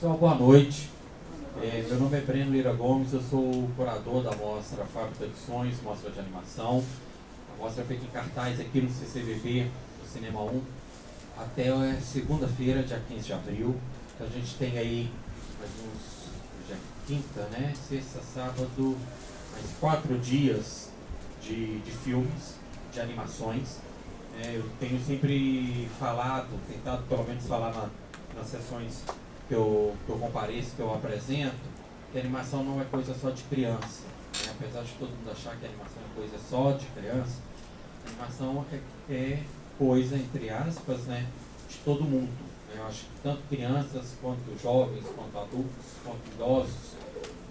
Pessoal, boa noite. Meu nome é Breno Lira Gomes, eu sou o curador da mostra Fábrica de Sonhos, mostra de animação. A mostra é feita em cartaz aqui no CCBB, no Cinema 1, até segunda-feira, dia 15 de abril. Então a gente tem aí mais hoje é quinta, né? Sexta, sábado, mais 4 dias de filmes, de animações. Eu tenho sempre tentado pelo menos falar nas sessões que eu compareço, que eu apresento, que a animação não é coisa só de criança, né? Apesar de todo mundo achar que a animação é coisa só de criança, a animação é coisa, entre aspas, né, de todo mundo, né? Eu acho que tanto crianças, quanto jovens, quanto adultos, quanto idosos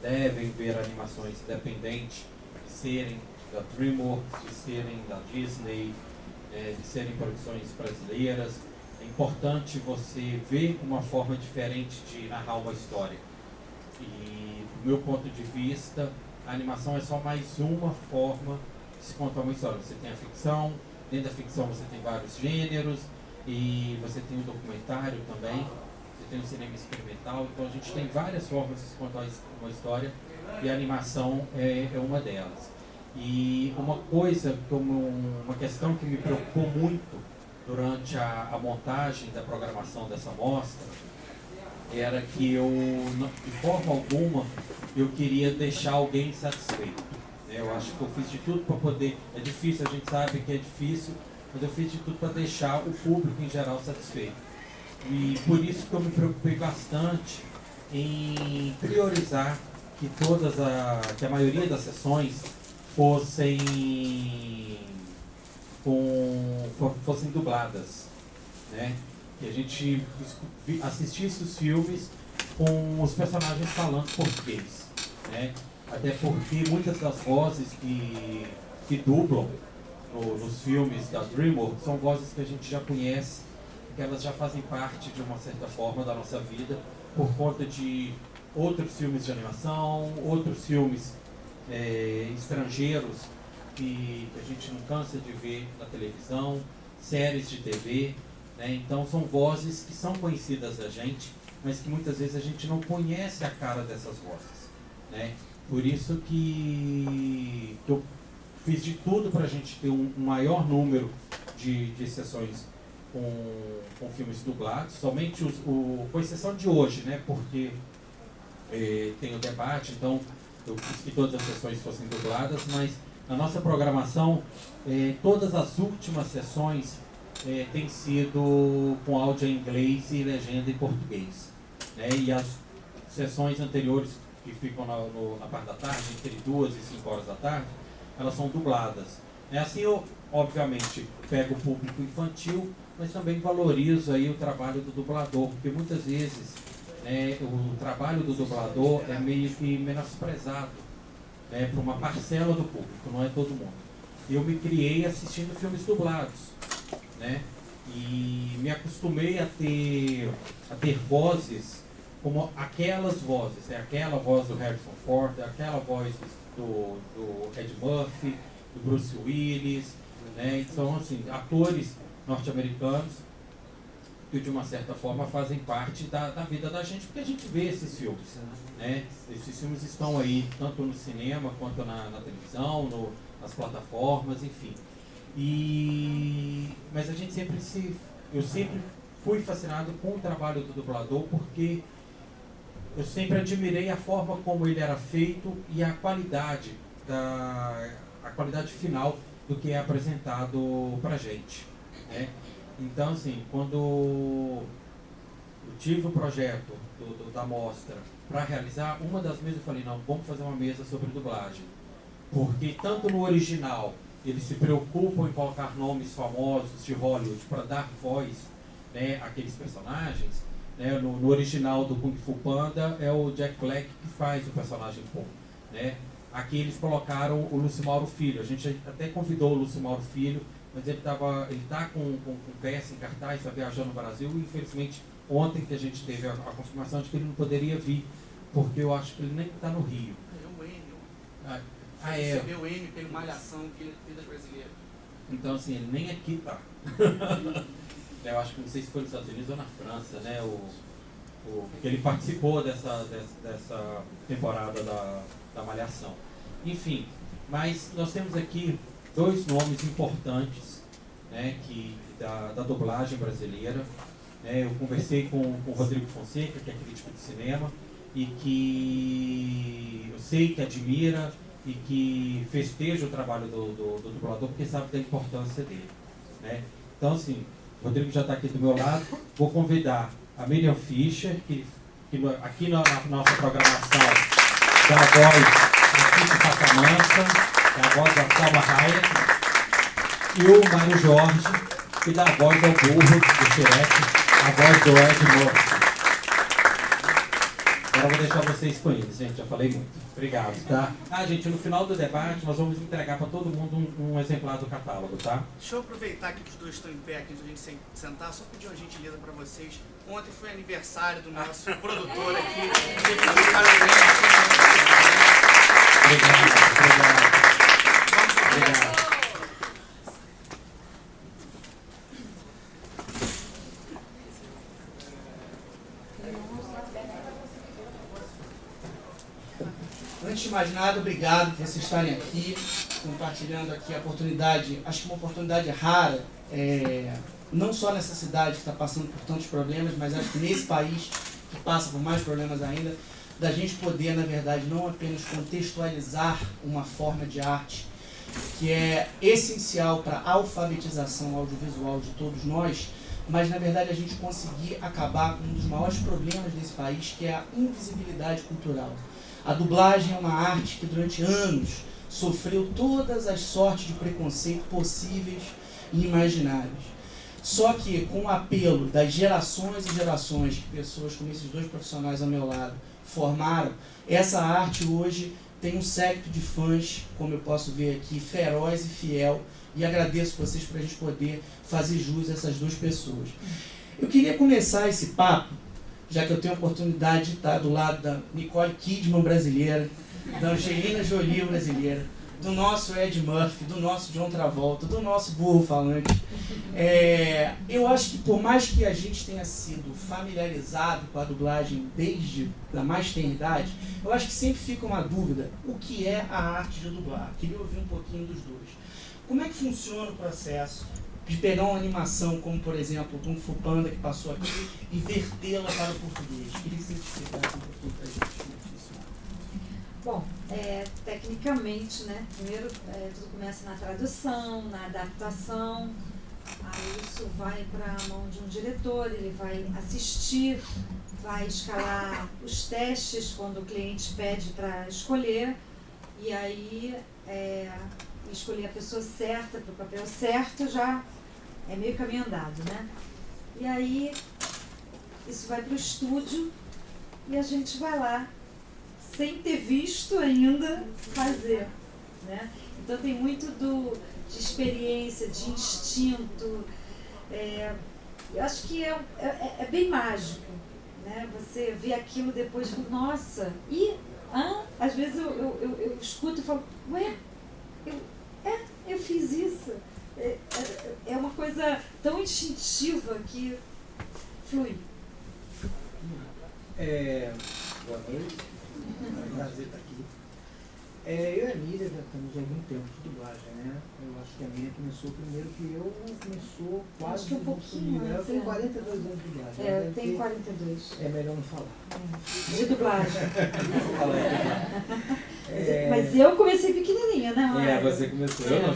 devem ver animações, independente de serem da DreamWorks, de serem da Disney, de serem produções brasileiras. É importante você ver uma forma diferente de narrar uma história. E, do meu ponto de vista, a animação é só mais uma forma de se contar uma história. Você tem a ficção, dentro da ficção você tem vários gêneros, e você tem o documentário também, você tem o cinema experimental. Então a gente tem várias formas de se contar uma história, e a animação é uma delas. E uma questão que me preocupou muito durante a montagem da programação dessa mostra era que de forma alguma, eu queria deixar alguém insatisfeito. Eu acho que eu fiz de tudo para poder... É difícil, a gente sabe que é difícil, mas eu fiz de tudo para deixar o público em geral satisfeito. E por isso que eu me preocupei bastante em priorizar que que a maioria das sessões fossem dubladas, né? Que a gente assistisse os filmes com os personagens falando português, né? Até porque muitas das vozes que dublam nos filmes da DreamWorks são vozes que a gente já conhece, que elas já fazem parte de uma certa forma da nossa vida por conta de outros filmes de animação, outros filmes estrangeiros que a gente não cansa de ver na televisão, séries de TV, né? Então são vozes que são conhecidas da gente, mas que muitas vezes a gente não conhece a cara dessas vozes, né? Por isso que eu fiz de tudo para a gente ter um maior número de sessões com filmes dublados, somente com exceção de hoje, né? Porque tem o debate, então eu quis que todas as sessões fossem dubladas, mas na nossa programação, todas as últimas sessões têm sido com áudio em inglês e legenda em português, né? E as sessões anteriores, que ficam na parte da tarde, entre 2 e 5 horas da tarde, elas são dubladas. Assim eu, obviamente, pego o público infantil, mas também valorizo aí o trabalho do dublador, porque muitas vezes o trabalho do dublador é meio que menosprezado, né, para uma parcela do público, não é todo mundo. Eu me criei assistindo filmes dublados, né, e me acostumei a ter vozes como aquelas vozes, aquela voz do Harrison Ford, aquela voz do Ed Murphy, do Bruce Willis, né? Então, assim, atores norte-americanos que de uma certa forma fazem parte da vida da gente, porque a gente vê esses filmes, né? Esses filmes estão aí tanto no cinema quanto na televisão, nas plataformas, enfim. Mas a gente eu sempre fui fascinado com o trabalho do dublador, porque eu sempre admirei a forma como ele era feito e a qualidade final do que é apresentado pra gente, né? Então, assim, quando eu tive o projeto da mostra para realizar, uma das mesas eu falei, não, vamos fazer uma mesa sobre dublagem. Porque tanto no original, eles se preocupam em colocar nomes famosos de Hollywood para dar voz, né, àqueles personagens, né? No original do Kung Fu Panda é o Jack Black que faz o personagem Po, né? Aqui eles colocaram o Lucimaro Filho. A gente até convidou o Lucimaro Filho, mas ele está com peça em cartaz, está viajando no Brasil, e infelizmente ontem que a gente teve a confirmação de que ele não poderia vir, porque eu acho que ele nem está no Rio. É o Enio. É. Recebeu o Enio, tem Malhação, que ele fez brasileira. Então, assim, ele nem aqui está. Eu acho que não sei se foi nos Estados Unidos ou na França, né? Porque ele participou dessa temporada da Malhação. Enfim, mas nós temos aqui dois nomes importantes, né, da dublagem brasileira. Né, eu conversei com o Rodrigo Fonseca, que é crítico de cinema, e que eu sei que admira e que festeja o trabalho do dublador, porque sabe da importância dele. Né? Então, assim, o Rodrigo já está aqui do meu lado. Vou convidar a Miriam Fischer, que aqui na nossa programação dá a voz a Kiki Sacamansa, é a voz da Salma Hayek, e o Mário Jorge, que dá a voz ao burro do Shrek, a voz do Ed Murphy. Agora eu vou deixar vocês com eles, gente, já falei muito. Obrigado, tá? Gente, no final do debate nós vamos entregar para todo mundo um exemplar do catálogo, tá? Deixa eu aproveitar que os dois estão em pé aqui antes da gente sentar, só pedir uma gentileza para vocês. Ontem foi aniversário do nosso produtor aqui. Obrigado. Antes de mais nada, obrigado por vocês estarem aqui, compartilhando aqui a oportunidade, acho que uma oportunidade rara, não só nessa cidade que está passando por tantos problemas, mas acho que nesse país que passa por mais problemas ainda, da gente poder, na verdade, não apenas contextualizar uma forma de arte que é essencial para a alfabetização audiovisual de todos nós, mas, na verdade, a gente conseguir acabar com um dos maiores problemas desse país, que é a invisibilidade cultural. A dublagem é uma arte que durante anos sofreu todas as sortes de preconceito possíveis e imagináveis. Só que com o apelo das gerações e gerações que pessoas como esses dois profissionais ao meu lado formaram, essa arte hoje tem um séquito de fãs, como eu posso ver aqui, feroz e fiel, e agradeço vocês por a gente poder fazer jus a essas duas pessoas. Eu queria começar esse papo, já que eu tenho a oportunidade de estar do lado da Nicole Kidman brasileira, da Angelina Jolie brasileira, do nosso Ed Murphy, do nosso John Travolta, do nosso burro falante. Eu acho que por mais que a gente tenha sido familiarizado com a dublagem desde a mais tenra idade, eu acho que sempre fica uma dúvida, o que é a arte de dublar? Queria ouvir um pouquinho dos dois. Como é que funciona o processo de pegar uma animação como, por exemplo, o Kung Fu Panda que passou aqui e vertê-la para o português? Queria que você explicasse um pouquinho para a gente como funciona. Bom, tecnicamente, né, primeiro tudo começa na tradução, na adaptação, aí isso vai para a mão de um diretor, ele vai assistir, vai escalar os testes quando o cliente pede para escolher, e aí escolher a pessoa certa para o papel certo já é meio caminho andado, né? E aí isso vai para o estúdio e a gente vai lá sem ter visto ainda fazer, né? Então tem muito de experiência, de instinto. Eu acho que é bem mágico, né? Você vê aquilo depois e fala, nossa, às vezes eu escuto e falo, ué, eu fiz isso. É uma coisa tão instintiva que flui. Boa noite. É um prazer estar aqui. Eu e a Miriam já estamos há algum tempo de dublagem, né? Eu acho que a Miriam começou primeiro que eu, começou quase... Acho que um pouquinho Eu antes, tenho 42 anos de dublagem. Eu tenho 42. É melhor não falar. De dublagem. Não falar. Mas eu comecei pequenininha, né, Maia? Você começou. Eu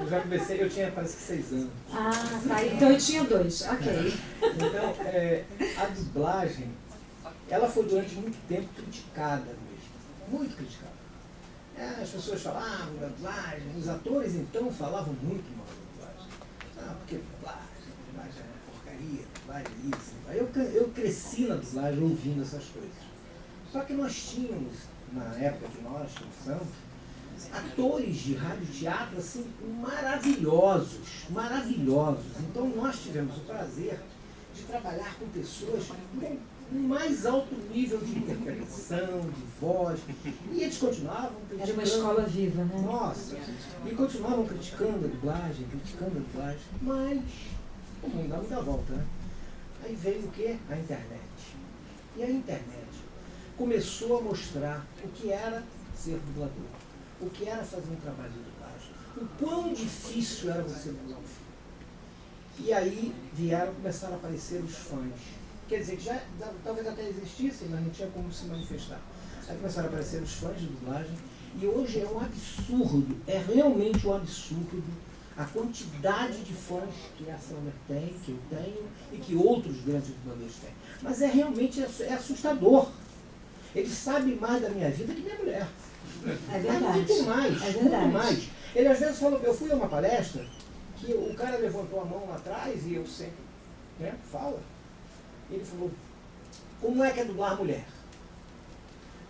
já comecei, eu tinha parece que 6 anos. Tá, então eu tinha 2, ok. Então, a dublagem, ela foi durante muito tempo criticada mesmo. Muito criticada. As pessoas falavam da dublagem, os atores então falavam muito mal da dublagem. Porque dublagem é porcaria, dublagem é isso. Eu cresci na dublagem ouvindo essas coisas. Só que nós tínhamos, na época que nós começamos, atores de radioteatro assim, maravilhosos. Então nós tivemos o prazer de trabalhar com pessoas com mais alto nível de interpretação, de voz, e eles continuavam criticando. Era uma escola viva, né? Nossa, e continuavam criticando a dublagem, mas o mundo dá muita volta, né? Aí veio o quê? A internet. E a internet começou a mostrar o que era ser dublador, o que era fazer um trabalho de dublagem, o quão difícil era você dublar um filme. E aí começaram a aparecer os fãs. Quer dizer, que já talvez até existissem, mas não tinha como se manifestar. Aí começaram a aparecer os fãs de dublagem, e hoje é um absurdo, é realmente um absurdo a quantidade de fãs que a Summer tem, que eu tenho, e que outros grandes dubladores têm. Mas realmente assustador. Ele sabe mais da minha vida que minha mulher. É verdade. Muito mais, É verdade. muito mais. Ele às vezes falou, eu fui a uma palestra, que o cara levantou a mão lá atrás, e eu sempre, fala. Ele falou, como é que é dublar mulher?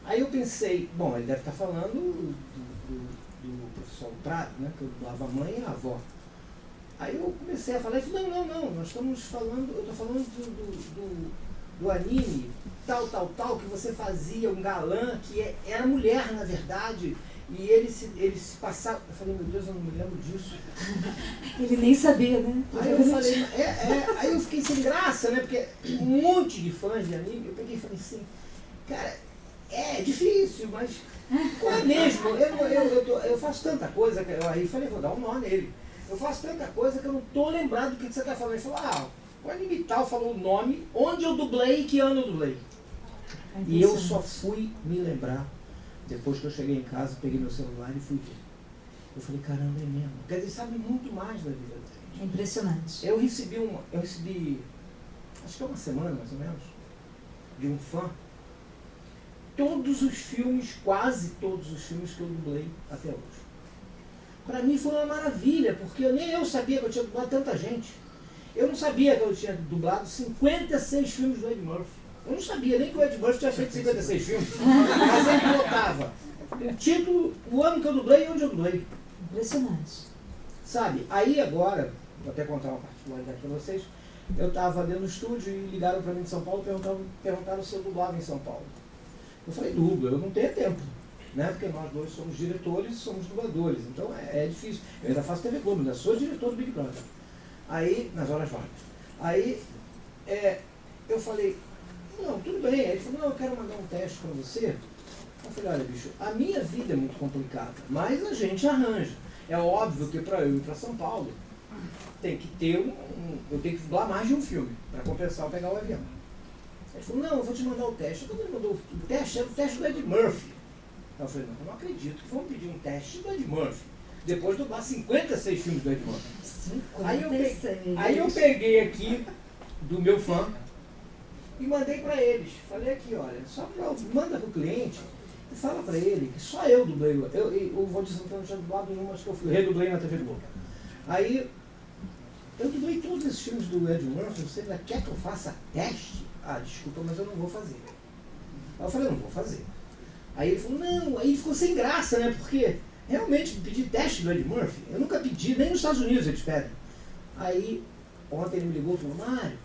Aí eu pensei, bom, ele deve estar falando do professor Prado, né, que eu dublava a mãe e a avó. Aí eu comecei a falar, ele falou, não, nós estamos falando, eu estou falando do anime, tal, que você fazia um galã, que era mulher, na verdade, e ele se passava. Eu falei, meu Deus, eu não me lembro disso. Ele nem sabia, né? Aí eu falei, aí eu fiquei sem graça, né? Porque um monte de fãs de anime, eu peguei e falei assim, cara, é difícil, mas não é mesmo. Eu faço tanta coisa, aí falei, vou dar um nó nele. Eu faço tanta coisa que eu não estou lembrado do que você está falando. Ele falou, o anime tal falou o nome, onde eu dublei e que ano eu dublei. E eu só fui me lembrar depois que eu cheguei em casa, peguei meu celular e fui ver. Eu falei, caramba, é mesmo. Quer dizer, sabe muito mais da vida da gente. É impressionante. Eu recebi, acho que é uma semana mais ou menos, de um fã, todos os filmes, quase todos os filmes que eu dublei até hoje. Para mim foi uma maravilha, porque nem eu sabia que eu tinha dublado tanta gente. Eu não sabia que eu tinha dublado 56 filmes do Ed Murphy. Eu não sabia nem que o Ed Murphy tinha feito 56 filmes, mas ele botava o título, o ano que eu dublei e onde eu dublei. Impressionante. Sabe, aí agora, vou até contar uma particularidade para vocês, eu estava dentro do estúdio e ligaram para mim de São Paulo e perguntaram se eu dublava em São Paulo. Eu falei, dublo, eu não tenho tempo, né? Porque nós dois somos diretores e somos dubladores, então é difícil. Eu ainda faço TV Globo, ainda sou diretor do Big Brother. Aí, nas horas vagas. Aí, eu falei, não, tudo bem. Aí ele falou, não, eu quero mandar um teste para você. Eu falei, olha, bicho, a minha vida é muito complicada, mas a gente arranja. É óbvio que para eu ir para São Paulo, tem que ter eu tenho que dublar mais de um filme, para compensar eu pegar o avião. Ele falou, não, eu vou te mandar o teste. Quando ele mandou o teste, era o teste do Ed Murphy. Eu falei, não, eu não acredito que vão pedir um teste do Ed Murphy, depois de dublar 56 filmes do Ed Murphy. 56. Aí eu peguei aqui do meu fã e mandei para eles. Falei aqui, olha, manda para o cliente e fala para ele que só eu dublei. O Valdir Santana tinha dublado em umas que eu redublei na TV Globo. Aí eu dublei todos esses filmes do Ed Murphy. Você ainda quer que eu faça teste? Ah, desculpa, mas eu não vou fazer. Aí eu falei, eu não vou fazer. Aí ele falou, não, aí ficou sem graça, né? Porque realmente pedir teste do Ed Murphy, eu nunca pedi, nem nos Estados Unidos eles pedem. Aí, ontem ele me ligou e falou, Mário,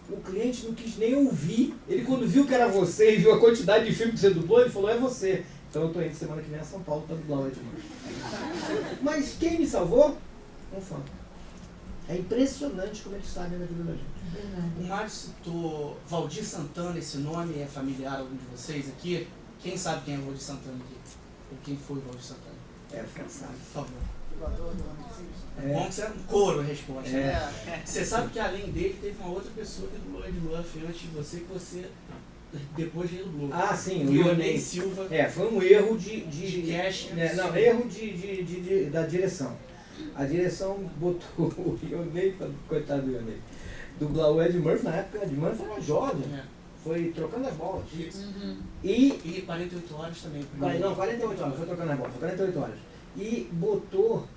o cliente não quis nem ouvir. Ele quando viu que era você e viu a quantidade de filme que você dublou, ele falou, é você. Então eu estou indo semana que vem a São Paulo para dublar o Ed Murphy. Mas quem me salvou? Um fã. É impressionante como eles sabem da vida da gente. O Mário citou Valdir Santana, esse nome é familiar a algum de vocês aqui? Quem sabe quem é o Valdir Santana aqui? Ou quem foi o Valdir Santana? Fã sabe. Por favor. Bom que você é um coro a resposta. Né? Você sabe que além dele teve uma outra pessoa que dublou Ed Murphy antes de você, que você depois redublou. Ah, sim, o Ionei Silva. Foi um erro de casting. Não, erro da direção. A direção botou o Ionei, coitado do Ionei, dublar o Ed Murphy. Na época o Ed Murphy era jovem. Foi trocando as bolas. Uhum. E 48 horas também. Não, 48 horas, foi trocando as bolas, 48 horas. E botou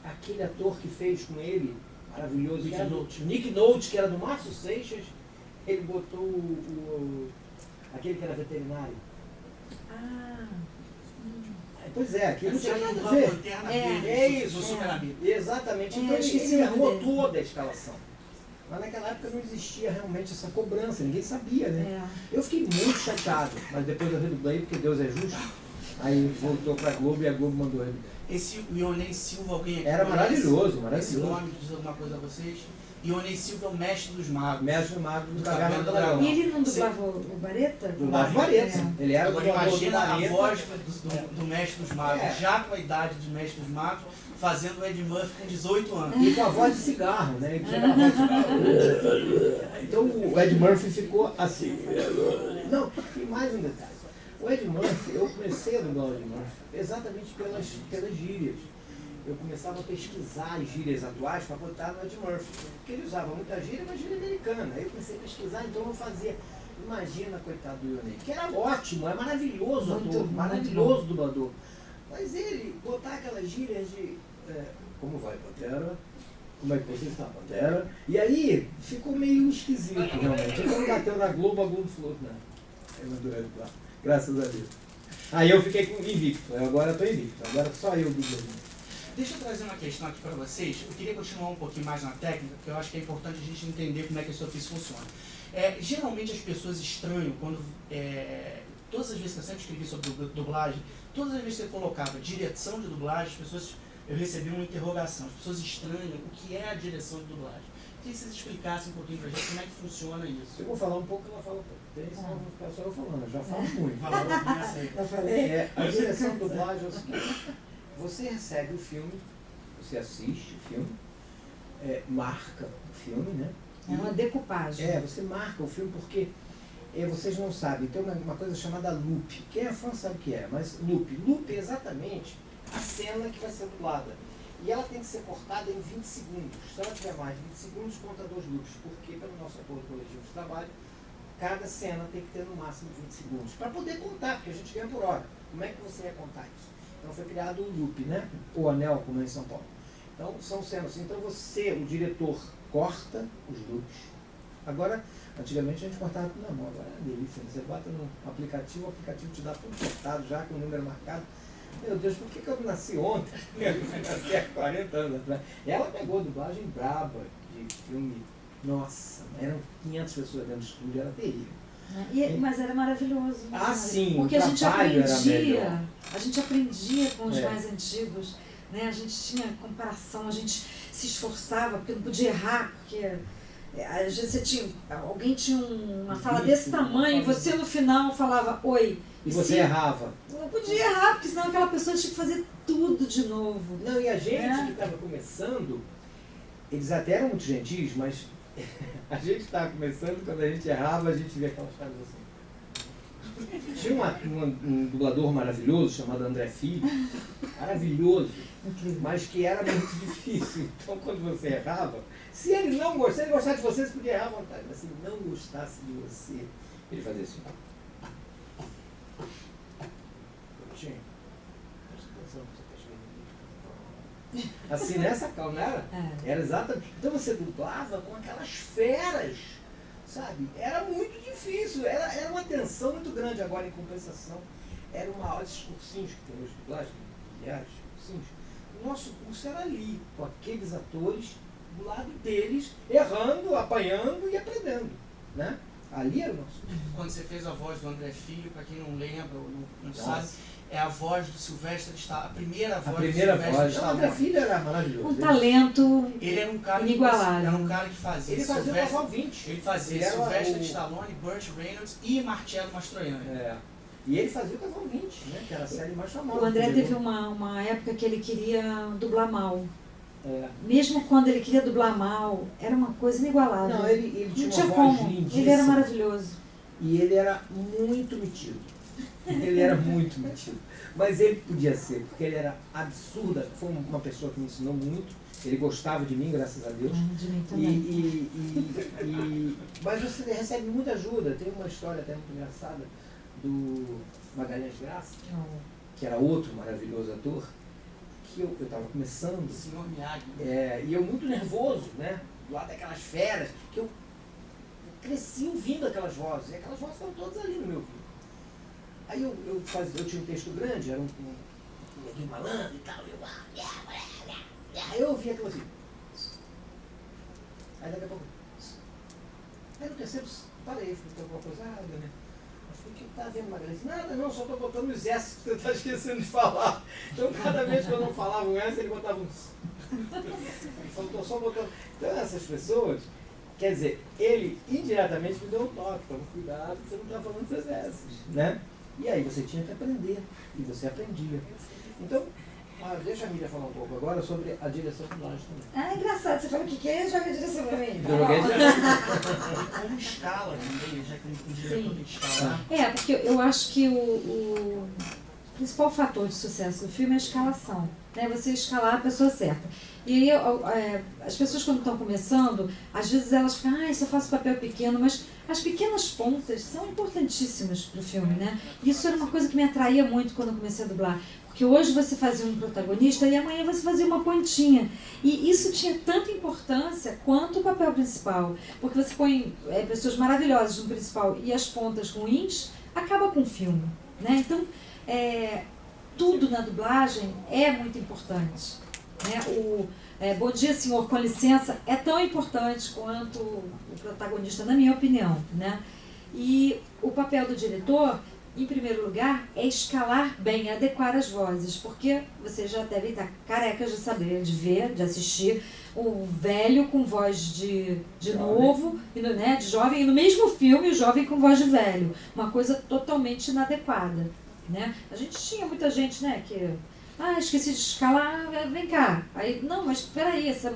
aquele ator que fez com ele, maravilhoso, Nick Nolte, que era do Márcio Seixas, ele botou aquele que era veterinário. Pois é, aquilo tinha nada a ver. É isso. Exatamente. Então ele arrumou toda a escalação. Mas naquela época não existia realmente essa cobrança, ninguém sabia, né? Eu fiquei muito chateado, mas depois eu redublei, porque Deus é justo. Aí voltou pra Globo e a Globo mandou ele. Esse Ionei Silva, alguém aqui era maravilhoso, Esse nome diz alguma coisa a vocês? E o Oney Silva é o mestre dos magos. Mestre Mago do Caverna Caverna do do Dragão. E ele não dublava o Bareta? Dublava o Bareta. É. Ele era o Agora dublador do imagina a Bareta. voz do mestre dos magos, É. já com a idade de mestre dos magos, fazendo o Ed Murphy com 18 anos. E com a voz de cigarro, né? Ele tinha aquela voz de cigarro. Então o Ed Murphy ficou assim. Não, e mais um detalhe. O Ed Murphy, eu comecei a dublar o Ed Murphy exatamente pelas gírias. Eu começava a pesquisar as gírias atuais para botar no Ed Murphy. Porque ele usava muita gíria, mas gíria americana. Aí eu comecei a pesquisar, então eu fazia. Imagina, coitado do Ionei, que era ótimo, é maravilhoso Muito ator, bom, maravilhoso dublador. Mas ele botar aquelas gírias de. Como vai, Pantera? Como é que você está, Pantera? E aí ficou meio esquisito, realmente. Aí quando bateu na Globo, a Globo falou, não, eu não durei lá. Graças a Deus. Aí eu fiquei com invicto, agora eu estou invicto, agora só eu dublo. Deixa eu trazer uma questão aqui para vocês. Eu queria continuar um pouquinho mais na técnica, porque eu acho que é importante a gente entender como é que esse ofício funciona. Geralmente as pessoas estranham quando... todas as vezes que eu sempre escrevi sobre dublagem, todas as vezes que eu colocava direção de dublagem, as pessoas... Eu recebi uma interrogação. As pessoas estranham o que é a direção de dublagem. Queria que vocês explicassem um pouquinho pra gente como é que funciona isso. Eu vou falar um pouco, ela fala um pouco. Senão eu vou ficar só eu falando, eu já falo muito. Fala, começa aí. Eu falei? A direção de dublagem é o seguinte, você recebe o filme, você assiste o filme, marca o filme, né? É uma decupagem. Você marca o filme porque vocês não sabem, tem uma coisa chamada loop. Quem é fã sabe o que é, mas loop é exatamente a cena que vai ser dublada. E ela tem que ser cortada em 20 segundos. Se ela tiver mais de 20 segundos, conta 2 loops, porque pelo nosso acordo coletivo de trabalho, cada cena tem que ter no máximo 20 segundos, para poder contar, porque a gente ganha por hora. Como é que você ia contar isso? Então foi criado o loop, né? O anel, como é em São Paulo. Então são cenas. Então você, o diretor, corta os loops. Agora, antigamente a gente cortava tudo na mão, agora é uma delícia. Você bota no aplicativo, o aplicativo te dá tudo cortado já, com o número marcado. Meu Deus, por que eu nasci ontem? Eu nasci há 40 anos atrás. Ela pegou dublagem braba de filme. Nossa, eram 500 pessoas dentro do estúdio, era terrível. Mas era maravilhoso. Ah, sim, porque o a gente trabalho era melhor. aprendia com os mais antigos, né? A gente tinha comparação, a gente se esforçava, porque não podia errar, porque às vezes alguém tinha uma fala desse tamanho, e você no final falava oi. E você errava. Não podia errar, porque senão aquela pessoa tinha que fazer tudo de novo. Não, e a gente que estava começando, eles até eram muito gentis, mas a gente estava começando, quando a gente errava, a gente via aquelas caras assim. Tinha um dublador maravilhoso chamado André Filho, maravilhoso, mas que era muito difícil. Então, quando você errava, se ele gostasse de você, você podia errar à vontade, mas se ele não gostasse de você, ele fazia assim. Assim, nessa calma, não era? Era exatamente. Então você dublava com aquelas feras, sabe? Era muito difícil, era uma tensão muito grande. Agora, em compensação, era uma aula de cursinhos que tem hoje de dublagem, milhares de cursinhos. O nosso curso era ali, com aqueles atores do lado deles, errando, apanhando e aprendendo, né? Ali era o nosso curso. Quando você fez a voz do André Filho, para quem não lembra ou não sabe, é a voz do Sylvester Stallone, a primeira voz do Sylvester Stallone. O André Filho era maravilhoso. Um talento ele era um cara inigualável. Era um cara que fazia. Ele fazia o Cavalo 20. Ele fazia Sylvester Stallone, Burt Reynolds e Marcello Mastroianni. E ele fazia o Cavalo 20, né? Que era a série mais famosa. O André teve uma época que ele queria dublar mal. É. Mesmo quando ele queria dublar mal, era uma coisa inigualável. Não, ele tinha não tinha uma voz como. lindíssima. Ele era maravilhoso. E ele era muito metido. Ele era muito metido. Mas ele podia ser, porque ele era absurda. Foi uma pessoa que me ensinou muito. Ele gostava de mim, graças a Deus. De mim também. Mas você recebe muita ajuda. Tem uma história até muito engraçada do Magalhães Graça, que era outro maravilhoso ator, que eu estava começando. O senhor Miyagi. E eu muito nervoso, né? Do lado daquelas feras, que eu cresci ouvindo aquelas vozes. E aquelas vozes foram todas ali no meu ouvido. Aí eu tinha um texto grande, era um neguinho malandro e tal. Aí eu ouvi aquilo assim. Aí daqui a pouco. Aí no terceiro, parei, falei, tem alguma coisa errada, né? Eu falei, o que tá vendo, Magalhães? Nada não, só tô botando os S que você tá esquecendo de falar. Então cada vez que eu não falava um S, ele botava uns. Faltou só botar. Então essas pessoas, quer dizer, ele indiretamente me deu um toque, toma cuidado, você não está falando essas essas, né? E aí você tinha que aprender, e você aprendia. Então, deixa a Miriam falar um pouco agora sobre a direção do dublagem também. Ah, engraçado, você falou que é, joga a direção pra mim. Joguei a direção. Como escala também, já que o diretor tem que escalar. Porque eu acho que o principal fator de sucesso do filme é a escalação, né? Você escalar a pessoa certa. E aí, as pessoas quando estão começando, às vezes elas ficam, isso eu faço papel pequeno, mas as pequenas pontas são importantíssimas para o filme, né? Isso era uma coisa que me atraía muito quando eu comecei a dublar. Porque hoje você fazia um protagonista e amanhã você fazia uma pontinha. E isso tinha tanta importância quanto o papel principal. Porque você põe pessoas maravilhosas no principal e as pontas ruins, acaba com o filme, né? Então, tudo na dublagem é muito importante, né? Bom dia, senhor, com licença, é tão importante quanto o protagonista, na minha opinião, né? E o papel do diretor, em primeiro lugar, é escalar bem, adequar as vozes, porque você já deve estar careca de saber, de ver, de assistir o velho com voz de novo, né, de jovem, e no mesmo filme o jovem com voz de velho, uma coisa totalmente inadequada, né? A gente tinha muita gente, né, que esqueci de escalar, vem cá. Aí, não, mas peraí, essa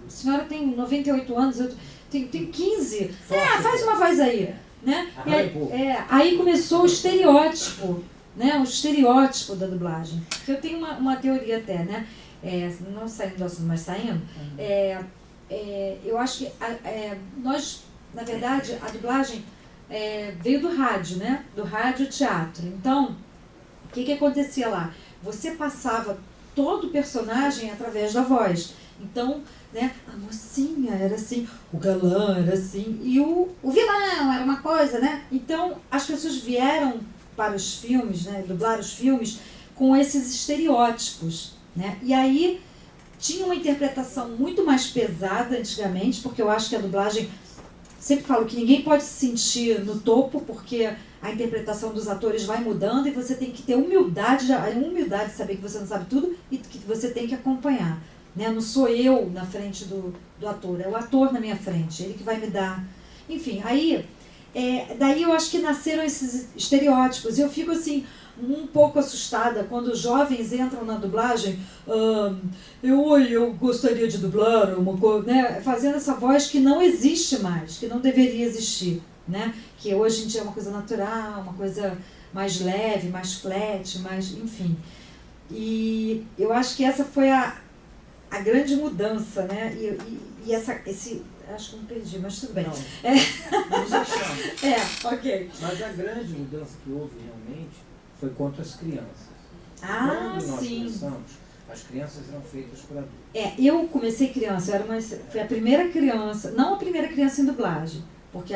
senhora tem 98 anos, eu tenho 15. Faz uma voz aí. Né? Aí começou o estereótipo, né? O estereótipo da dublagem. Eu tenho uma teoria até, né? Não saindo do assunto, mas saindo. Eu acho que nós, na verdade, a dublagem veio do rádio, né? Do rádio teatro. Então, o que acontecia lá? Você passava todo o personagem através da voz. Então, né, a mocinha era assim, o galã era assim, e o vilão era uma coisa, né? Então, as pessoas vieram para os filmes, né, dublar os filmes com esses estereótipos, né? E aí, tinha uma interpretação muito mais pesada antigamente, porque eu acho que a dublagem, sempre falo que ninguém pode se sentir no topo, porque a interpretação dos atores vai mudando e você tem que ter humildade de saber que você não sabe tudo e que você tem que acompanhar. Né? Não sou eu na frente do ator, é o ator na minha frente, ele que vai me dar. Enfim, aí, daí eu acho que nasceram esses estereótipos. E eu fico assim, um pouco assustada quando os jovens entram na dublagem. Eu gostaria de dublar uma coisa, né? Fazendo essa voz que não existe mais, que não deveria existir. Né? Que hoje em dia é uma coisa natural, uma coisa mais leve, mais flat, mais, enfim. E eu acho que essa foi a grande mudança, né? E esse... Acho que não perdi, mas tudo bem. Nos achamos. Ok. Mas a grande mudança que houve realmente foi contra as crianças. Quando nós começamos, as crianças eram feitas por adultos. Eu comecei criança, fui a primeira criança, não a primeira criança em dublagem, porque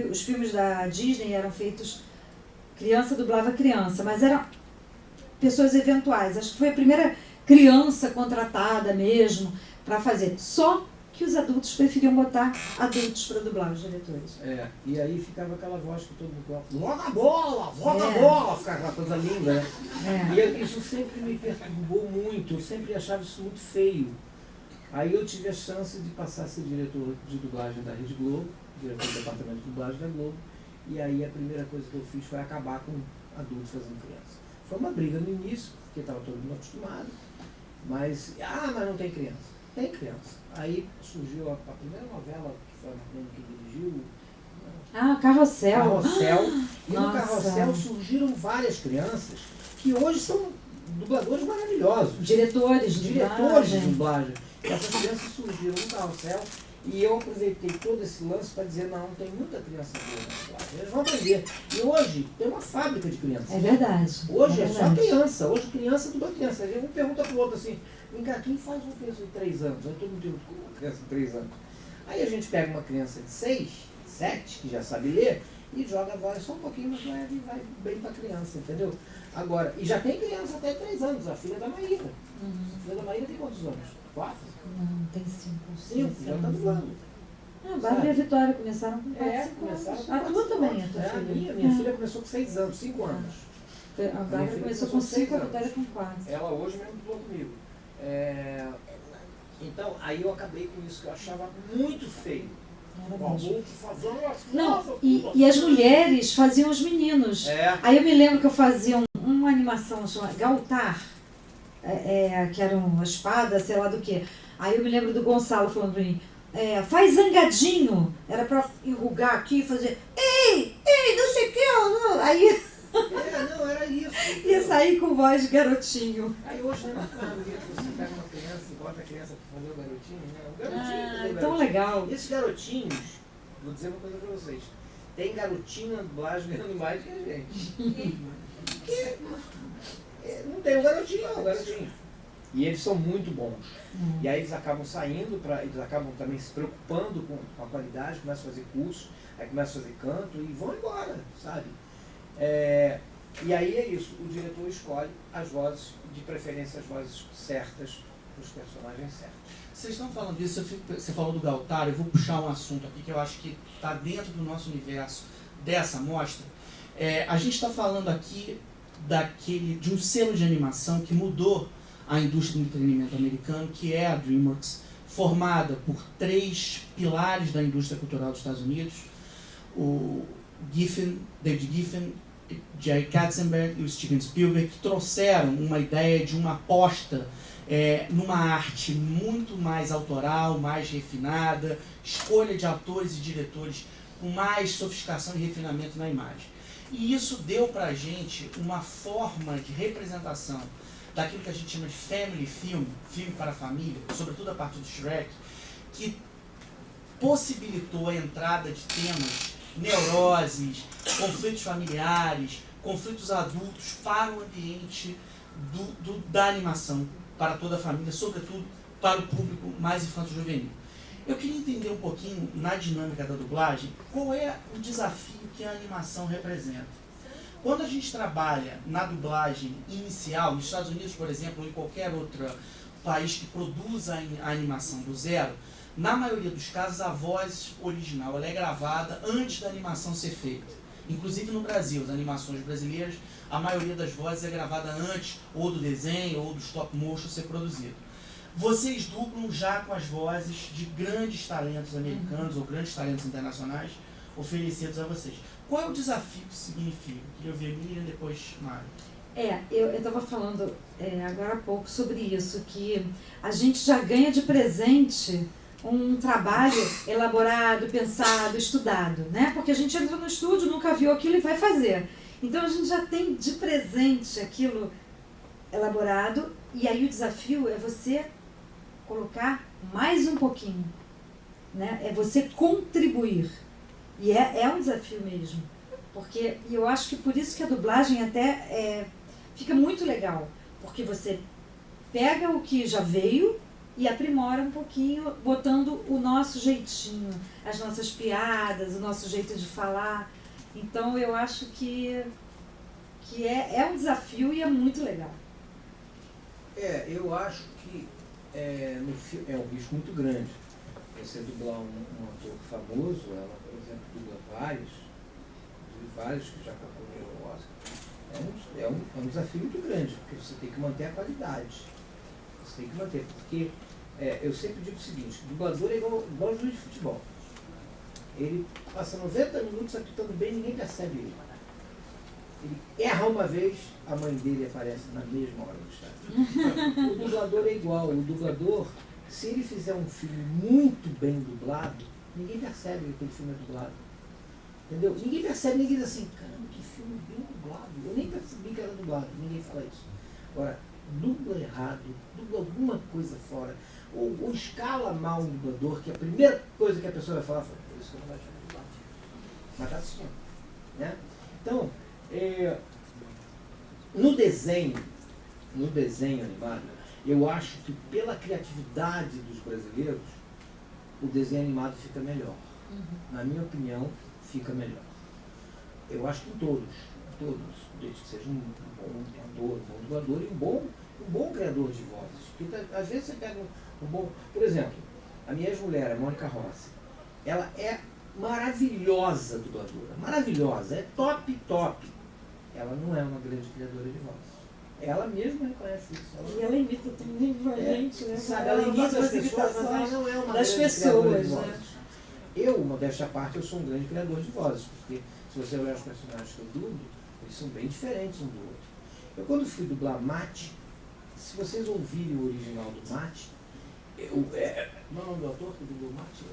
os filmes da Disney eram feitos, criança dublava criança, mas eram pessoas eventuais. Acho que foi a primeira criança contratada mesmo para fazer. Só que os adultos preferiam botar adultos para dublar os diretores. E aí ficava aquela voz que todo mundo falava, voga a bola, ficava aquela coisa linda, né? E isso sempre me perturbou muito, eu sempre achava isso muito feio. Aí eu tive a chance de passar a ser diretor de dublagem da Rede Globo, diretor do departamento de dublagem da Globo, e aí a primeira coisa que eu fiz foi acabar com adultos fazendo criança. Foi uma briga no início, porque estava todo mundo acostumado, mas não tem criança. Tem criança. Aí surgiu a primeira novela que foi a Marlene que dirigiu. Carrossel. E no Carrossel surgiram várias crianças que hoje são dubladores maravilhosos. Diretores de dublagem. Essas crianças surgiram no Carrossel e eu aproveitei todo esse lance para dizer, não, tem muita criança boa na dublagem. Eles vão aprender. E hoje tem uma fábrica de crianças. É verdade. Hoje é só criança. Hoje criança dubla criança. Aí um pergunta pro outro assim, vem cá, quem faz uma criança de 3 anos? Aí todo mundo diz, como uma criança de 3 anos? Aí a gente pega uma criança de 6, 7, que já sabe ler, e joga a voz só um pouquinho mais leve e vai bem para a criança, entendeu? Agora, e já tem criança até 3 anos, a filha da Maíra. A filha da Maíra tem quantos anos? 4? Não, tem 5. 5, já está dublando. Bárbara e a Vitória começaram com 4, 5 anos. A tua também, a tua filha? Minha filha começou com 6 anos, 5 anos. A Bárbara começou com 5, a Vitória com 4. Ela hoje mesmo dublou comigo. Então, aí eu acabei com isso, que eu achava muito feio. Era O mesmo. adulto fazendo as Não, coisas, e as mulheres faziam os meninos. É. Aí eu me lembro que eu fazia uma animação chamada Galtar, que era uma espada, sei lá do que. Aí eu me lembro do Gonçalo falando pra mim, faz zangadinho. Era pra enrugar aqui e fazer, ei, não sei o que. Aí Não, era isso. ia sair com voz de garotinho. Aí hoje não é mais nada, você pega uma criança e bota a criança pra fazer o garotinho, né? O garotinho fazer o Tão garotinho. legal. E esses garotinhos, vou dizer uma coisa pra vocês, tem garotinho na dublagem ganhando mais que a gente. Não tem um garotinho, é um garotinho. E eles são muito bons. E aí eles acabam saindo, eles acabam também se preocupando com a qualidade, começam a fazer curso, aí começam a fazer canto e vão embora, sabe? E aí é isso, o diretor escolhe as vozes, de preferência as vozes certas, para os personagens certos. Vocês estão falando disso, você falou do Galtar, eu vou puxar um assunto aqui que eu acho que está dentro do nosso universo dessa mostra. A gente está falando aqui de um selo de animação que mudou a indústria do entretenimento americano, que é a DreamWorks, formada por 3 pilares da indústria cultural dos Estados Unidos, o David Giffen, Jerry Katzenberg e o Steven Spielberg, que trouxeram uma ideia de uma aposta numa arte muito mais autoral, mais refinada, escolha de atores e diretores com mais sofisticação e refinamento na imagem. E isso deu para a gente uma forma de representação daquilo que a gente chama de family film, filme para a família, sobretudo a partir do Shrek, que possibilitou a entrada de temas, neuroses, conflitos familiares, conflitos adultos para o ambiente da animação, para toda a família, sobretudo para o público mais infanto-juvenil. Eu queria entender um pouquinho, na dinâmica da dublagem, qual é o desafio que a animação representa. Quando a gente trabalha na dublagem inicial, nos Estados Unidos, por exemplo, ou em qualquer outro país que produza a animação do zero, na maioria dos casos a voz original ela é gravada antes da animação ser feita. Inclusive no Brasil, as animações brasileiras, a maioria das vozes é gravada antes ou do desenho ou do stop motion ser produzido. Vocês dublam já com as vozes de grandes talentos americanos ou grandes talentos internacionais oferecidos a vocês. Qual é o desafio que isso significa? Queria ouvir a Miriam, depois Mário. Eu estava falando agora há pouco sobre isso, que a gente já ganha de presente um trabalho elaborado, pensado, estudado, né? Porque a gente entra no estúdio, nunca viu aquilo e vai fazer. Então a gente já tem de presente aquilo elaborado, e aí o desafio é você colocar mais um pouquinho, né? É você contribuir. E é um desafio mesmo. Porque eu acho que por isso que a dublagem até fica muito legal. Porque você pega o que já veio e aprimora um pouquinho, botando o nosso jeitinho, as nossas piadas, o nosso jeito de falar. Então eu acho que é um desafio e é muito legal. Eu acho que no filme é um risco muito grande. Você dublar um ator famoso, ela, por exemplo, dubla vários que já concorreram ao Oscar. É um desafio muito grande, porque você tem que manter a qualidade. Você tem que manter, porque eu sempre digo o seguinte, dublador é igual juiz de futebol. Ele passa 90 minutos apitando bem, ninguém percebe ele. Ele erra uma vez, a mãe dele aparece na mesma hora do estádio. O dublador é igual. O dublador, se ele fizer um filme muito bem dublado, ninguém percebe que aquele filme é dublado. Entendeu? Ninguém percebe, ninguém diz assim, caramba, que filme bem dublado. Eu nem percebi que era dublado, ninguém fala isso. Agora, dubla errado, dubla alguma coisa fora, ou escala mal um dublador, que a primeira coisa que a pessoa vai falar, por isso que eu não gosto de dublar. Mas tá assistindo. Né? Então, no desenho animado, eu acho que pela criatividade dos brasileiros, o desenho animado fica melhor. Na minha opinião, fica melhor. Eu acho que em todos, desde que seja um bom ator, um bom dublador e um bom criador de vozes. Porque às vezes você pega um bom... Por exemplo, a minha ex-mulher, a Mônica Rossi, ela é maravilhosa dubladora, maravilhosa, é top. Ela não é uma grande criadora de voz. Ela mesma reconhece isso. E ela imita também a gente, né? Sabe, ela imita as pessoas, mas ela não é uma das grande criadora de pessoas, né? vozes. Eu, modéstia à parte, eu sou um grande criador de vozes, porque se você olhar os personagens que eu dublo, eles são bem diferentes um do outro. Eu quando fui dublar Mate, se vocês ouvirem o original do Mate, não é o nome do ator que dublou Mate?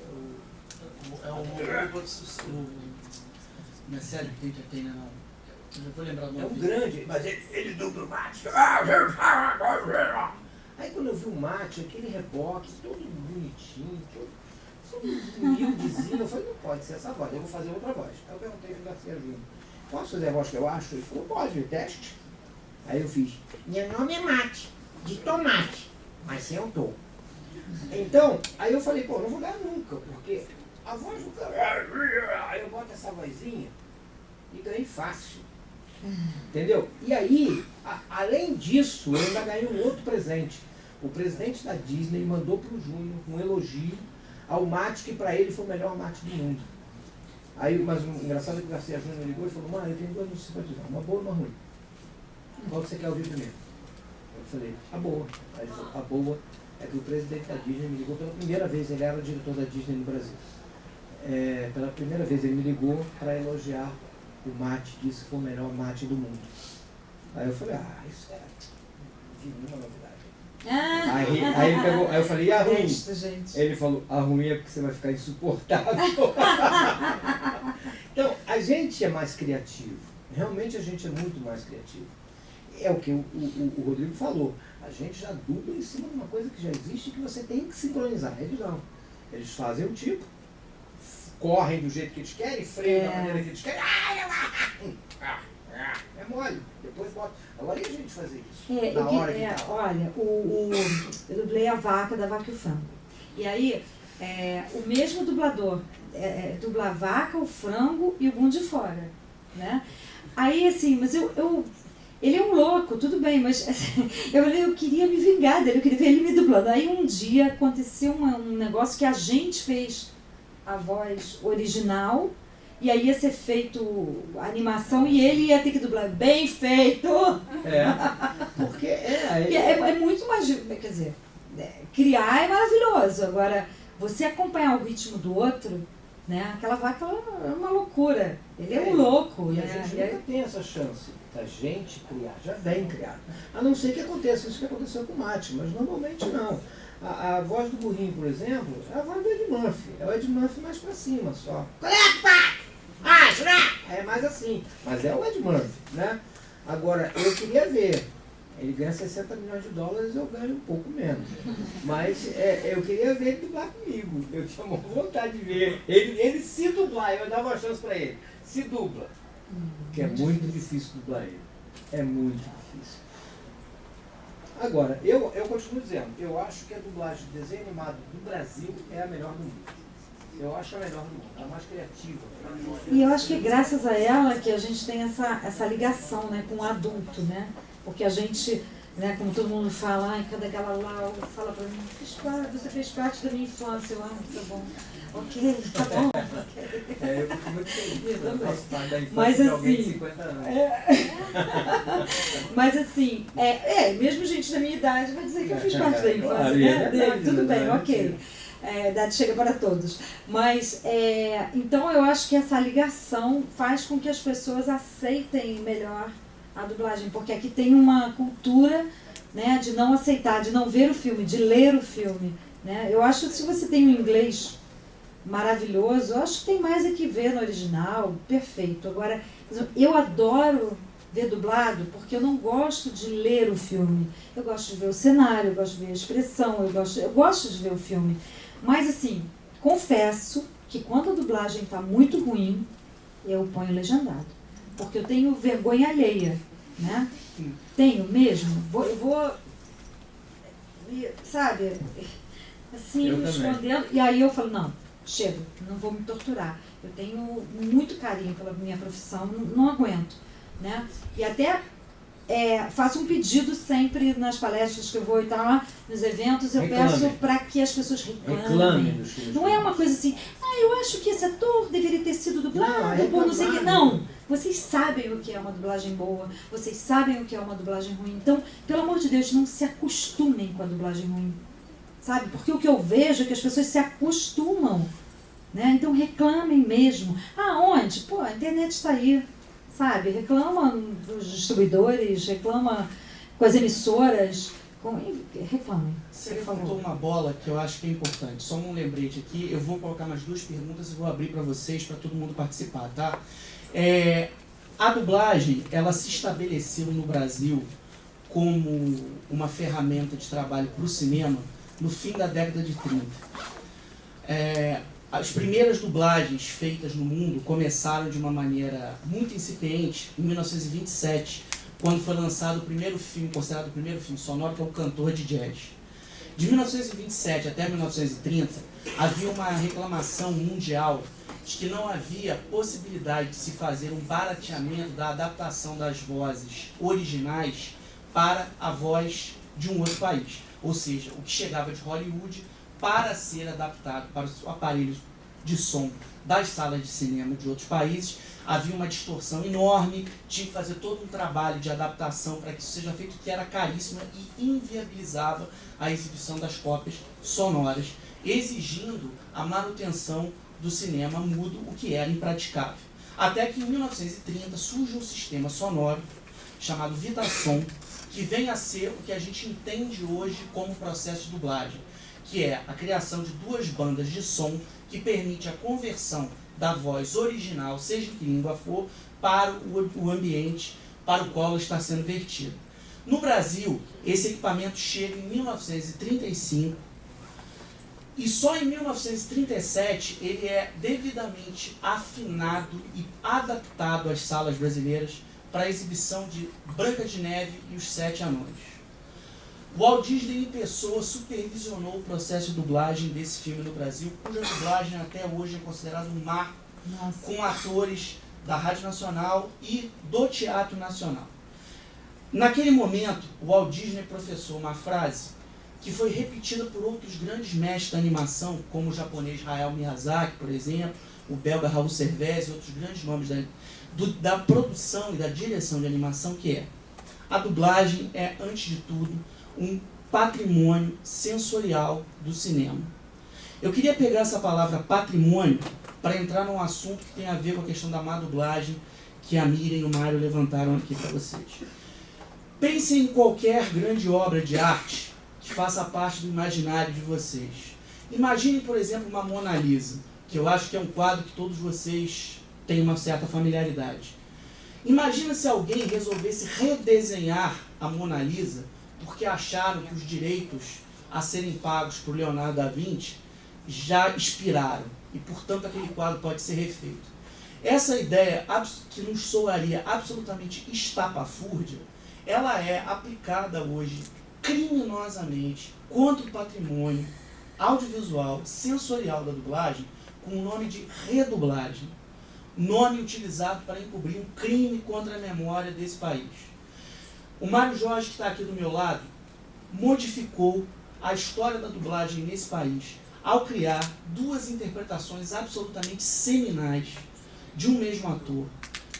Não é sério que tem, né? Não. Eu já vou lembrar o nome. É um dele. grande, mas ele dubla o Mate. Aí quando eu vi o Mate, aquele reboque, todo bonitinho, todo humildezinho, eu falei, não pode ser essa voz, eu vou fazer outra voz. Aí eu perguntei pro Garcia Júnior, posso fazer a voz que eu acho? Ele falou, pode, teste. Aí eu fiz, meu nome é Mate, de tomate, mas sem autor. Então, aí eu falei, pô, não vou ganhar nunca, porque a voz do cara, aí eu boto essa vozinha e ganhei fácil. Entendeu? E aí, além disso, eu ainda ganhei um outro presente. O presidente da Disney mandou para o Júnior um elogio ao mate que para ele foi o melhor mate do mundo. Aí, mas o engraçado é que o Garcia Júnior me ligou e falou, mano, eu tenho duas notícias para te dar, uma boa e uma ruim. Qual que você quer ouvir primeiro? Eu falei, a boa. Aí ele falou, a boa é que o presidente da Disney me ligou pela primeira vez, ele era o diretor da Disney no Brasil. Pela primeira vez ele me ligou para elogiar o mate, disse que foi o melhor mate do mundo. Aí eu falei, isso é uma novidade. Aí ele pegou, aí eu falei, e a ruim? Ele falou, a ruim é porque você vai ficar insuportável. Então, a gente é mais criativo. Realmente a gente é muito mais criativo. É o que o Rodrigo falou. A gente já dubla em cima de uma coisa que já existe e que você tem que sincronizar. Eles não. Eles fazem o tipo, correm do jeito que eles querem, freiam da maneira que eles querem. É mole. Depois bota. Agora e a gente fazer isso? Na hora que tá. Olha, eu dublei a vaca da Vaca e o Frango. E aí, o mesmo dublador dubla a vaca, o frango e o bum de fora. Né? Aí, assim, mas ele é um louco, tudo bem, mas eu queria me vingar dele, eu queria ver ele me dublando. Aí um dia aconteceu um negócio que a gente fez a voz original, e aí ia ser feito a animação e ele ia ter que dublar. Bem feito! Porque é muito mais... Quer dizer, criar é maravilhoso, agora você acompanhar o ritmo do outro, né? Aquela vaca é uma loucura, ele é um louco. E né? a gente nunca tem essa chance da gente criar, já vem criado. A não ser que aconteça isso que aconteceu com o Mate, mas normalmente não. A voz do burrinho, por exemplo, é a voz do Ed Murphy. É o Ed Murphy mais pra cima só. É mais assim. Mas é o Ed Murphy, né? Agora, eu queria ver. Ele ganha 60 milhões de dólares, eu ganho um pouco menos. Mas eu queria ver ele dublar comigo. Eu tinha uma vontade de ver. Ele se dublar, eu dava uma chance pra ele. Se dubla. Porque é muito difícil dublar ele. É muito difícil. Agora, eu continuo dizendo, eu acho que a dublagem de desenho animado do Brasil é a melhor do mundo. Eu acho a melhor do mundo, a mais criativa. E eu acho que graças a ela que a gente tem essa ligação, né, com o adulto, né? Porque a gente, né, como todo mundo fala, cada aquela lá fala pra mim, você fez parte da minha infância, eu amo, tá bom. Ok, tá bom. Eu fico muito feliz, eu faço parte da infância mas, de alguém de assim, 50 anos. Mas assim, mesmo gente da minha idade vai dizer que eu fiz parte da infância, Claro, né? verdade, Tudo bem, né? ok. Idade chega para todos. Mas, então eu acho que essa ligação faz com que as pessoas aceitem melhor a dublagem, porque aqui tem uma cultura, né, de não aceitar, de não ver o filme, de ler o filme. Né? Eu acho que se você tem um inglês maravilhoso, eu acho que tem mais a que ver no original, perfeito. Agora, eu adoro ver dublado porque eu não gosto de ler o filme. Eu gosto de ver o cenário, eu gosto de ver a expressão, eu gosto de ver o filme. Mas assim, confesso que quando a dublagem está muito ruim, eu ponho legendado. Porque eu tenho vergonha alheia, né? Tenho mesmo. Eu vou, sabe, assim, me escondendo. E aí eu falo, não, chega, não vou me torturar. Eu tenho muito carinho pela minha profissão, não aguento, né? E até faço um pedido sempre nas palestras que eu vou e tal, nos eventos, eu peço para que as pessoas reclamem. Não é uma coisa assim, eu acho que esse ator deveria ter sido dublado por não sei o que. Não, Vocês sabem o que é uma dublagem boa, vocês sabem o que é uma dublagem ruim. Então, pelo amor de Deus, não se acostumem com a dublagem ruim, sabe? Porque o que eu vejo é que as pessoas se acostumam, né? Então reclamem mesmo. Onde? Pô, a internet está aí, sabe? Reclama dos distribuidores, reclama com as emissoras, reclamem. Você levantou uma bola que eu acho que é importante. Só um lembrete aqui, eu vou colocar mais 2 perguntas e vou abrir para vocês, para todo mundo participar, tá? A dublagem, ela se estabeleceu no Brasil como uma ferramenta de trabalho para o cinema no fim da década de 30. As primeiras dublagens feitas no mundo começaram de uma maneira muito incipiente em 1927, quando foi lançado o primeiro filme, considerado o primeiro filme sonoro, que é O Cantor de Jazz. De 1927 até 1930, havia uma reclamação mundial de que não havia possibilidade de se fazer um barateamento da adaptação das vozes originais para a voz de um outro país. Ou seja, o que chegava de Hollywood para ser adaptado para os aparelhos de som das salas de cinema de outros países, havia uma distorção enorme, tinha que fazer todo um trabalho de adaptação para que isso seja feito, que era caríssimo e inviabilizava a exibição das cópias sonoras, exigindo a manutenção do cinema mudo, o que era impraticável. Até que em 1930 surge um sistema sonoro chamado Vitasom, que vem a ser o que a gente entende hoje como processo de dublagem, que é a criação de 2 bandas de som que permite a conversão da voz original, seja em que língua for, para o ambiente para o qual ela está sendo vertida. No Brasil, esse equipamento chega em 1935 e só em 1937 ele é devidamente afinado e adaptado às salas brasileiras para a exibição de Branca de Neve e os 7 Anões. O Walt Disney em pessoa supervisionou o processo de dublagem desse filme no Brasil, cuja dublagem até hoje é considerada um marco, com atores da Rádio Nacional e do Teatro Nacional. Naquele momento, o Walt Disney professou uma frase que foi repetida por outros grandes mestres da animação, como o japonês Hayao Miyazaki, por exemplo, o belga Raul Cervez e outros grandes nomes da produção e da direção de animação, que é: a dublagem é, antes de tudo, um patrimônio sensorial do cinema. Eu queria pegar essa palavra patrimônio para entrar num assunto que tem a ver com a questão da má dublagem que a Miriam e o Mário levantaram aqui para vocês. Pensem em qualquer grande obra de arte que faça parte do imaginário de vocês. Imaginem, por exemplo, uma Mona Lisa, que eu acho que é um quadro que todos vocês têm uma certa familiaridade. Imagina se alguém resolvesse redesenhar a Mona Lisa porque acharam que os direitos a serem pagos por Leonardo da Vinci já expiraram e, portanto, aquele quadro pode ser refeito. Essa ideia, que nos soaria absolutamente estapafúrdia, ela é aplicada hoje criminosamente contra o patrimônio audiovisual, sensorial da dublagem, com o nome de redublagem, nome utilizado para encobrir um crime contra a memória desse país. O Mário Jorge, que está aqui do meu lado, modificou a história da dublagem nesse país ao criar 2 interpretações absolutamente seminais de um mesmo ator,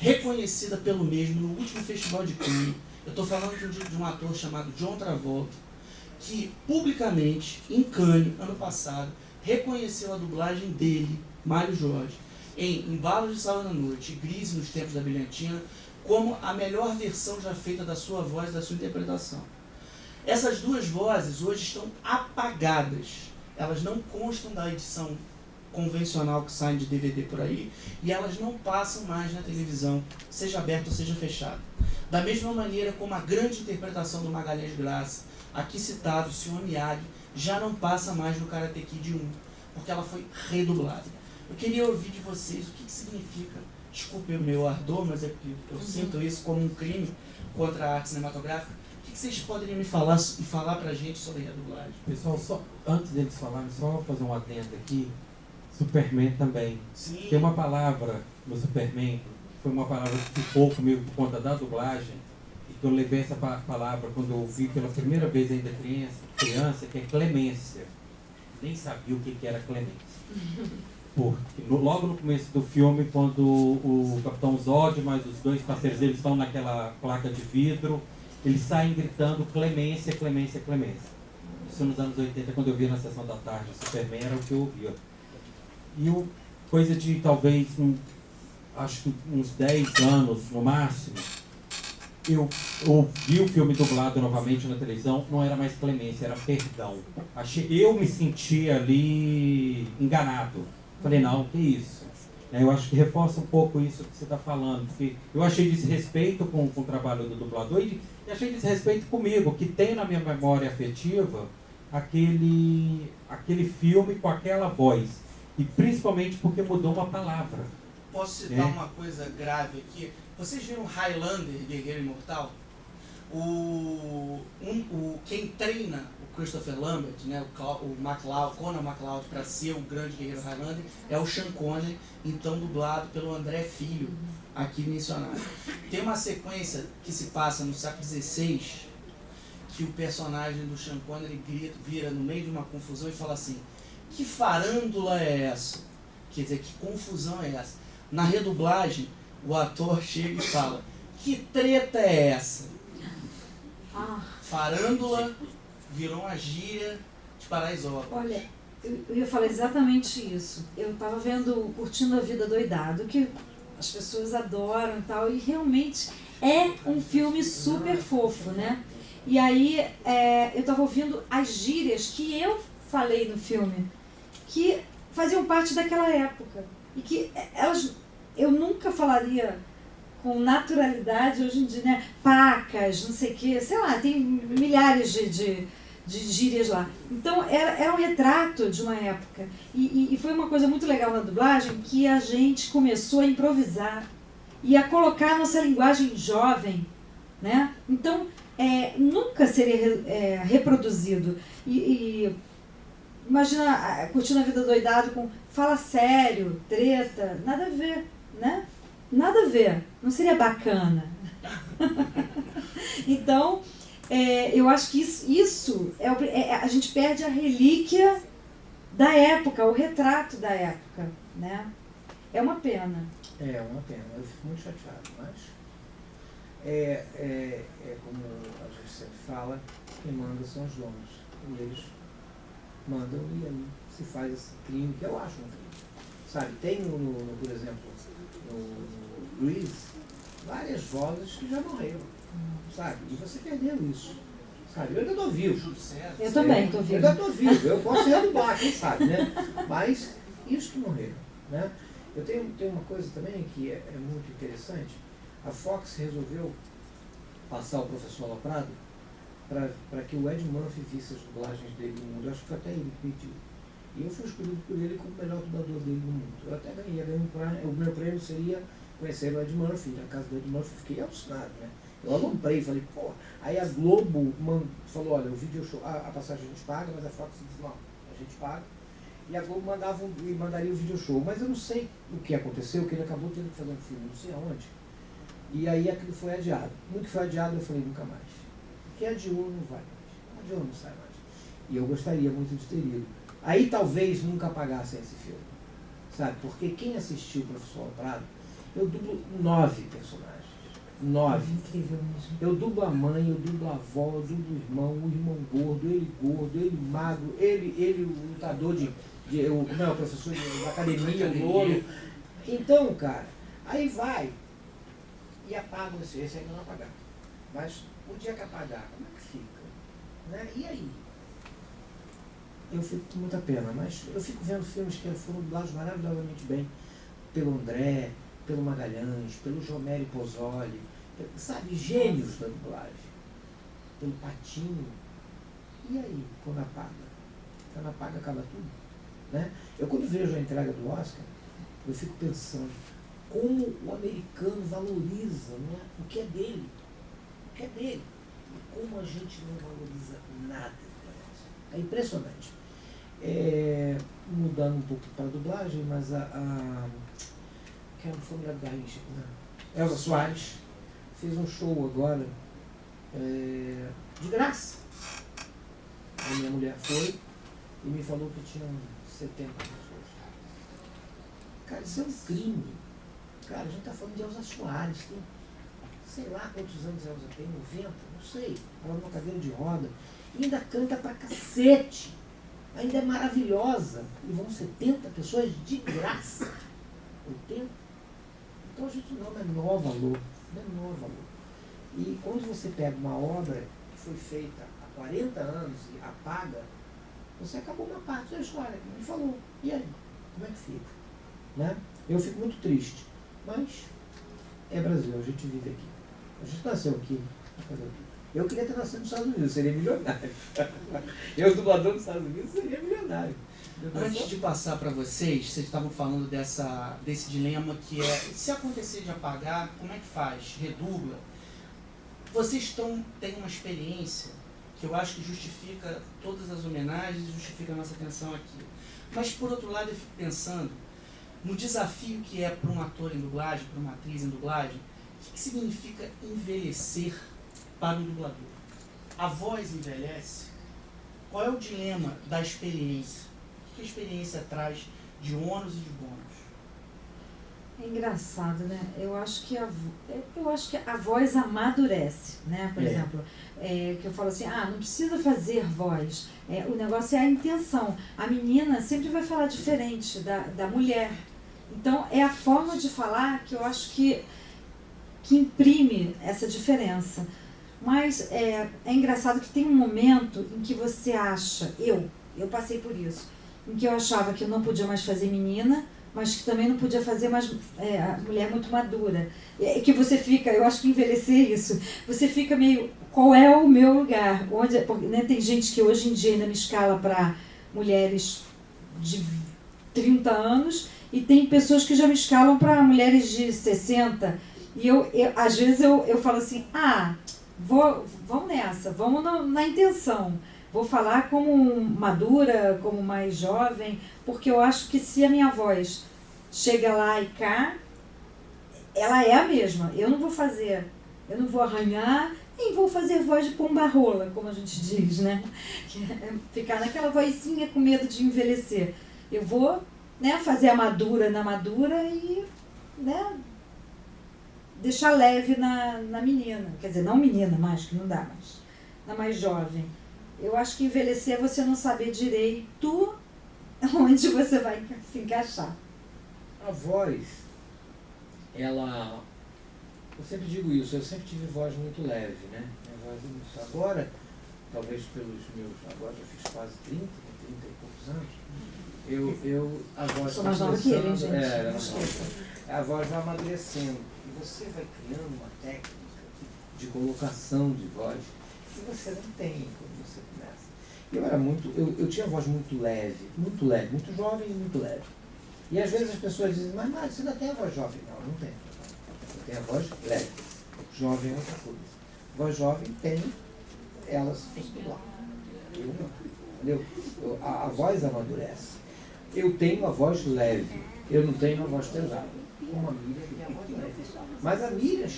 reconhecida pelo mesmo no último Festival de Cannes. Eu estou falando de um ator chamado John Travolta, que publicamente, em Cannes, ano passado, reconheceu a dublagem dele, Mário Jorge, em Embalos de Sábado à Noite e Grise nos Tempos da Brilhantina, como a melhor versão já feita da sua voz, da sua interpretação. Essas 2 vozes hoje estão apagadas. Elas não constam da edição convencional que sai de DVD por aí, e elas não passam mais na televisão, seja aberta ou seja fechada. Da mesma maneira como a grande interpretação do Magalhães Graça, aqui citado, o Sr. Miyagi, já não passa mais no Karate Kid 1, porque ela foi redublada. Eu queria ouvir de vocês o que significa, desculpe o meu ardor, mas é que eu sinto isso como um crime contra a arte cinematográfica. O que vocês poderiam me falar e falar pra gente sobre a dublagem? Pessoal, só antes deles falarem, só fazer um adendo aqui. Superman também. Sim. Tem uma palavra no Superman, que foi uma palavra que ficou comigo por conta da dublagem, e que eu levei essa palavra quando eu ouvi pela primeira vez ainda criança, que é clemência. Nem sabia o que era clemência. Porque logo no começo do filme, quando o Capitão Zod, mais os dois parceiros dele estão naquela placa de vidro, eles saem gritando clemência, clemência, clemência. Isso nos anos 80, quando eu via na sessão da tarde, Superman era o que eu ouvia. E coisa de talvez, acho que uns 10 anos no máximo, eu ouvi o filme dublado novamente na televisão, não era mais clemência, era perdão. Eu me senti ali enganado. Falei, não, que isso? Eu acho que reforça um pouco isso que você está falando, porque eu achei desrespeito com o trabalho do dublador e achei desrespeito comigo, que tem na minha memória afetiva aquele filme com aquela voz, e principalmente porque mudou uma palavra. Posso citar uma coisa grave aqui? Vocês viram Highlander, Guerreiro Imortal? Quem treina o Christopher Lambert, né, o Conan McLeod, para ser o grande guerreiro Highlander, é o Sean Connery, então dublado pelo André Filho, aqui mencionado. Tem uma sequência que se passa no século XVI, que o personagem do Sean Connery vira no meio de uma confusão e fala assim: que farândula é essa? Quer dizer, que confusão é essa? Na redublagem, o ator chega e fala: que treta é essa? Farândula virou uma gíria de Paraisópolis. Olha, eu ia falar exatamente isso. Eu estava Curtindo a Vida Doidado, que as pessoas adoram e tal, e realmente é um filme super fofo, né? E aí eu estava ouvindo as gírias que eu falei no filme, que faziam parte daquela época, e que eu nunca falaria com naturalidade hoje em dia, né? Pacas, não sei o quê, sei lá, tem milhares de gírias lá. Então era um retrato de uma época, e foi uma coisa muito legal na dublagem, que a gente começou a improvisar e a colocar a nossa linguagem jovem, né? Então nunca seria reproduzido. Imagina Curtindo a Vida Doidado com fala sério, treta, nada a ver, né? Nada a ver, não seria bacana. Então, eu acho que isso a gente perde a relíquia da época, o retrato da época, né? É uma pena. É uma pena, eu fico muito chateado, mas como a gente sempre fala, quem manda são os donos, e eles mandam e aí se faz esse crime, que eu acho um crime. Sabe, tem por exemplo, no Grease, várias vozes que já morreram, sabe, e você perdeu isso, sabe, eu ainda estou vivo. Eu também estou vivo. Eu ainda estou vivo, eu posso redublar, quem sabe, né, mas isso que morreram, né. Eu tenho uma coisa também que é muito interessante. A Fox resolveu passar o Professor Aloprado para que o Ed Murphy visse as dublagens dele no mundo. Eu acho que foi até ele que pediu. E eu fui escolhido por ele como o melhor dublador dele no mundo. Eu até ganhei o meu prêmio seria conhecer o Ed Murphy. Na casa do Ed Murphy eu fiquei alucinado, né? Eu alombrei, falei, pô. Aí a Globo falou, olha, o vídeo show, a passagem a gente paga, mas a Fox disse, não, a gente paga. E a Globo mandaria o video show. Mas eu não sei o que aconteceu, que ele acabou tendo que fazer um filme, não sei aonde. E aí aquilo foi adiado. No que foi adiado eu falei, nunca mais. Que adiou não vai mais. Adiou não sai mais. E eu gostaria muito de ter ido. Aí talvez nunca apagassem esse filme. Sabe? Porque quem assistiu o Professor Aloprado, eu dublo 9 personagens. 9. Incrível mesmo. Eu dublo a mãe, eu dublo a avó, eu dublo o irmão gordo, ele magro, ele o lutador o professor da academia, o louro. Então, cara, aí vai e apaga esse ainda não apagar. Mas o dia que apagar, como é que fica? Né? E aí? Eu fico com muita pena, mas eu fico vendo filmes que foram dublados maravilhosamente bem pelo André, pelo Magalhães, pelo Jomério Pozzoli, sabe, gênios da dublagem, pelo Patinho. E aí, quando apaga? Quando apaga, acaba tudo. Né? Eu quando vejo a entrega do Oscar, eu fico pensando como o americano valoriza, né, o que é dele. O que é dele. E como a gente não valoriza nada. É impressionante. Mudando um pouco para a dublagem, mas que era foi mulher do Garrincha, né? Elza Soares fez um show agora de graça. A minha mulher foi e me falou que tinham 70 pessoas. Cara, isso é um crime. Cara, a gente está falando de Elza Soares, tem sei lá quantos anos a Elza tem, 90, não sei, ela numa cadeira de roda, e ainda canta pra cacete, ainda é maravilhosa, e vão 70 pessoas de graça, 80. Então a gente não é menor valor, não é menor valor. E quando você pega uma obra que foi feita há 40 anos e apaga, você acabou uma parte da história, como ele falou. E aí? Como é que fica? Né? Eu fico muito triste, mas é Brasil, a gente vive aqui. A gente nasceu aqui. Eu queria ter nascido nos Estados Unidos, seria milionário. Eu, dublador dos Estados Unidos, seria milionário. Antes de passar para vocês estavam falando desse dilema que é, se acontecer de apagar, como é que faz? Redubla? Vocês têm uma experiência que eu acho que justifica todas as homenagens, justifica a nossa atenção aqui. Mas, por outro lado, eu fico pensando no desafio que é para um ator em dublagem, para uma atriz em dublagem, o que significa envelhecer para um dublador? A voz envelhece? Qual é o dilema da experiência? O que a experiência traz de ônus e de bônus? É engraçado, né? Eu acho que a voz amadurece, né? Por exemplo, que eu falo assim, não precisa fazer voz. O negócio é a intenção. A menina sempre vai falar diferente da mulher. Então, é a forma de falar que eu acho que imprime essa diferença. Mas é engraçado que tem um momento em que você acha, eu passei por isso, em que eu achava que eu não podia mais fazer menina, mas que também não podia fazer mais mulher muito madura. Que você fica, eu acho que envelhecer isso, você fica meio, qual é o meu lugar? Onde, né, tem gente que hoje em dia ainda me escala para mulheres de 30 anos e tem pessoas que já me escalam para mulheres de 60. E às vezes eu falo assim, vamos nessa, vamos na intenção. Vou falar como madura, como mais jovem, porque eu acho que se a minha voz chega lá e cá, ela é a mesma. Eu não vou arranhar, nem vou fazer voz de pomba-rola, como a gente diz, né? Ficar naquela vozinha com medo de envelhecer. Eu vou, né, fazer a madura na madura e, né, deixar leve na menina. Quer dizer, não menina mais, que não dá, mas na mais jovem. Eu acho que envelhecer é você não saber direito onde você vai se encaixar. A voz, ela... Eu sempre digo isso, eu sempre tive voz muito leve, né? Minha voz agora, talvez pelos meus... Agora já fiz quase 30 e poucos anos. A voz sou mais nova que ele, hein, gente? A voz vai amadurecendo. E você vai criando uma técnica de colocação de voz que você não tem quando você começa. Eu era eu tinha voz muito leve, muito jovem e muito leve. E às vezes as pessoas dizem, mas você ainda tem a voz jovem. Não tenho. Eu tenho a voz leve. Jovem é outra coisa. Voz jovem tem, ela se fosse dublar. Eu não. Entendeu? A voz amadurece. Eu tenho a voz leve. Eu não tenho a voz pesada. Como a Miriam tem a voz leve. Mas a Miriam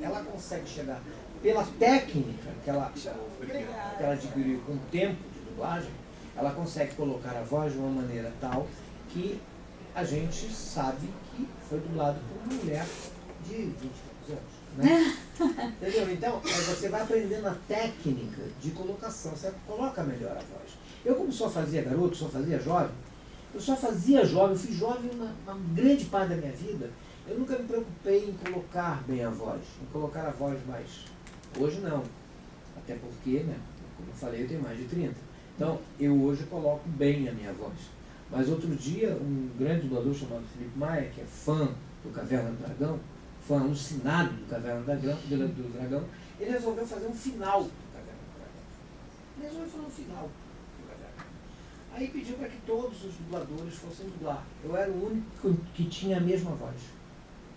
ela consegue chegar pela técnica que ela adquiriu com o tempo de dublagem, ela consegue colocar a voz de uma maneira tal que a gente sabe que foi dublado por uma mulher de 20 anos, né? Entendeu? Então, você vai aprendendo a técnica de colocação, você coloca melhor a voz. Eu, como só fazia garoto, só fazia jovem, eu fui jovem uma grande parte da minha vida. Eu nunca me preocupei em colocar bem a voz, em colocar a voz mais. Hoje não. Até porque, né, como eu falei, eu tenho mais de 30. Então, eu hoje coloco bem a minha voz. Mas outro dia, um grande dublador chamado Felipe Maia, que é fã do Caverna do Dragão, fã alucinado do Caverna do Dragão, ele resolveu fazer um final do Caverna do Dragão. Ele resolveu fazer um final do Caverna. Aí pediu para que todos os dubladores fossem dublar. Eu era o único que tinha a mesma voz.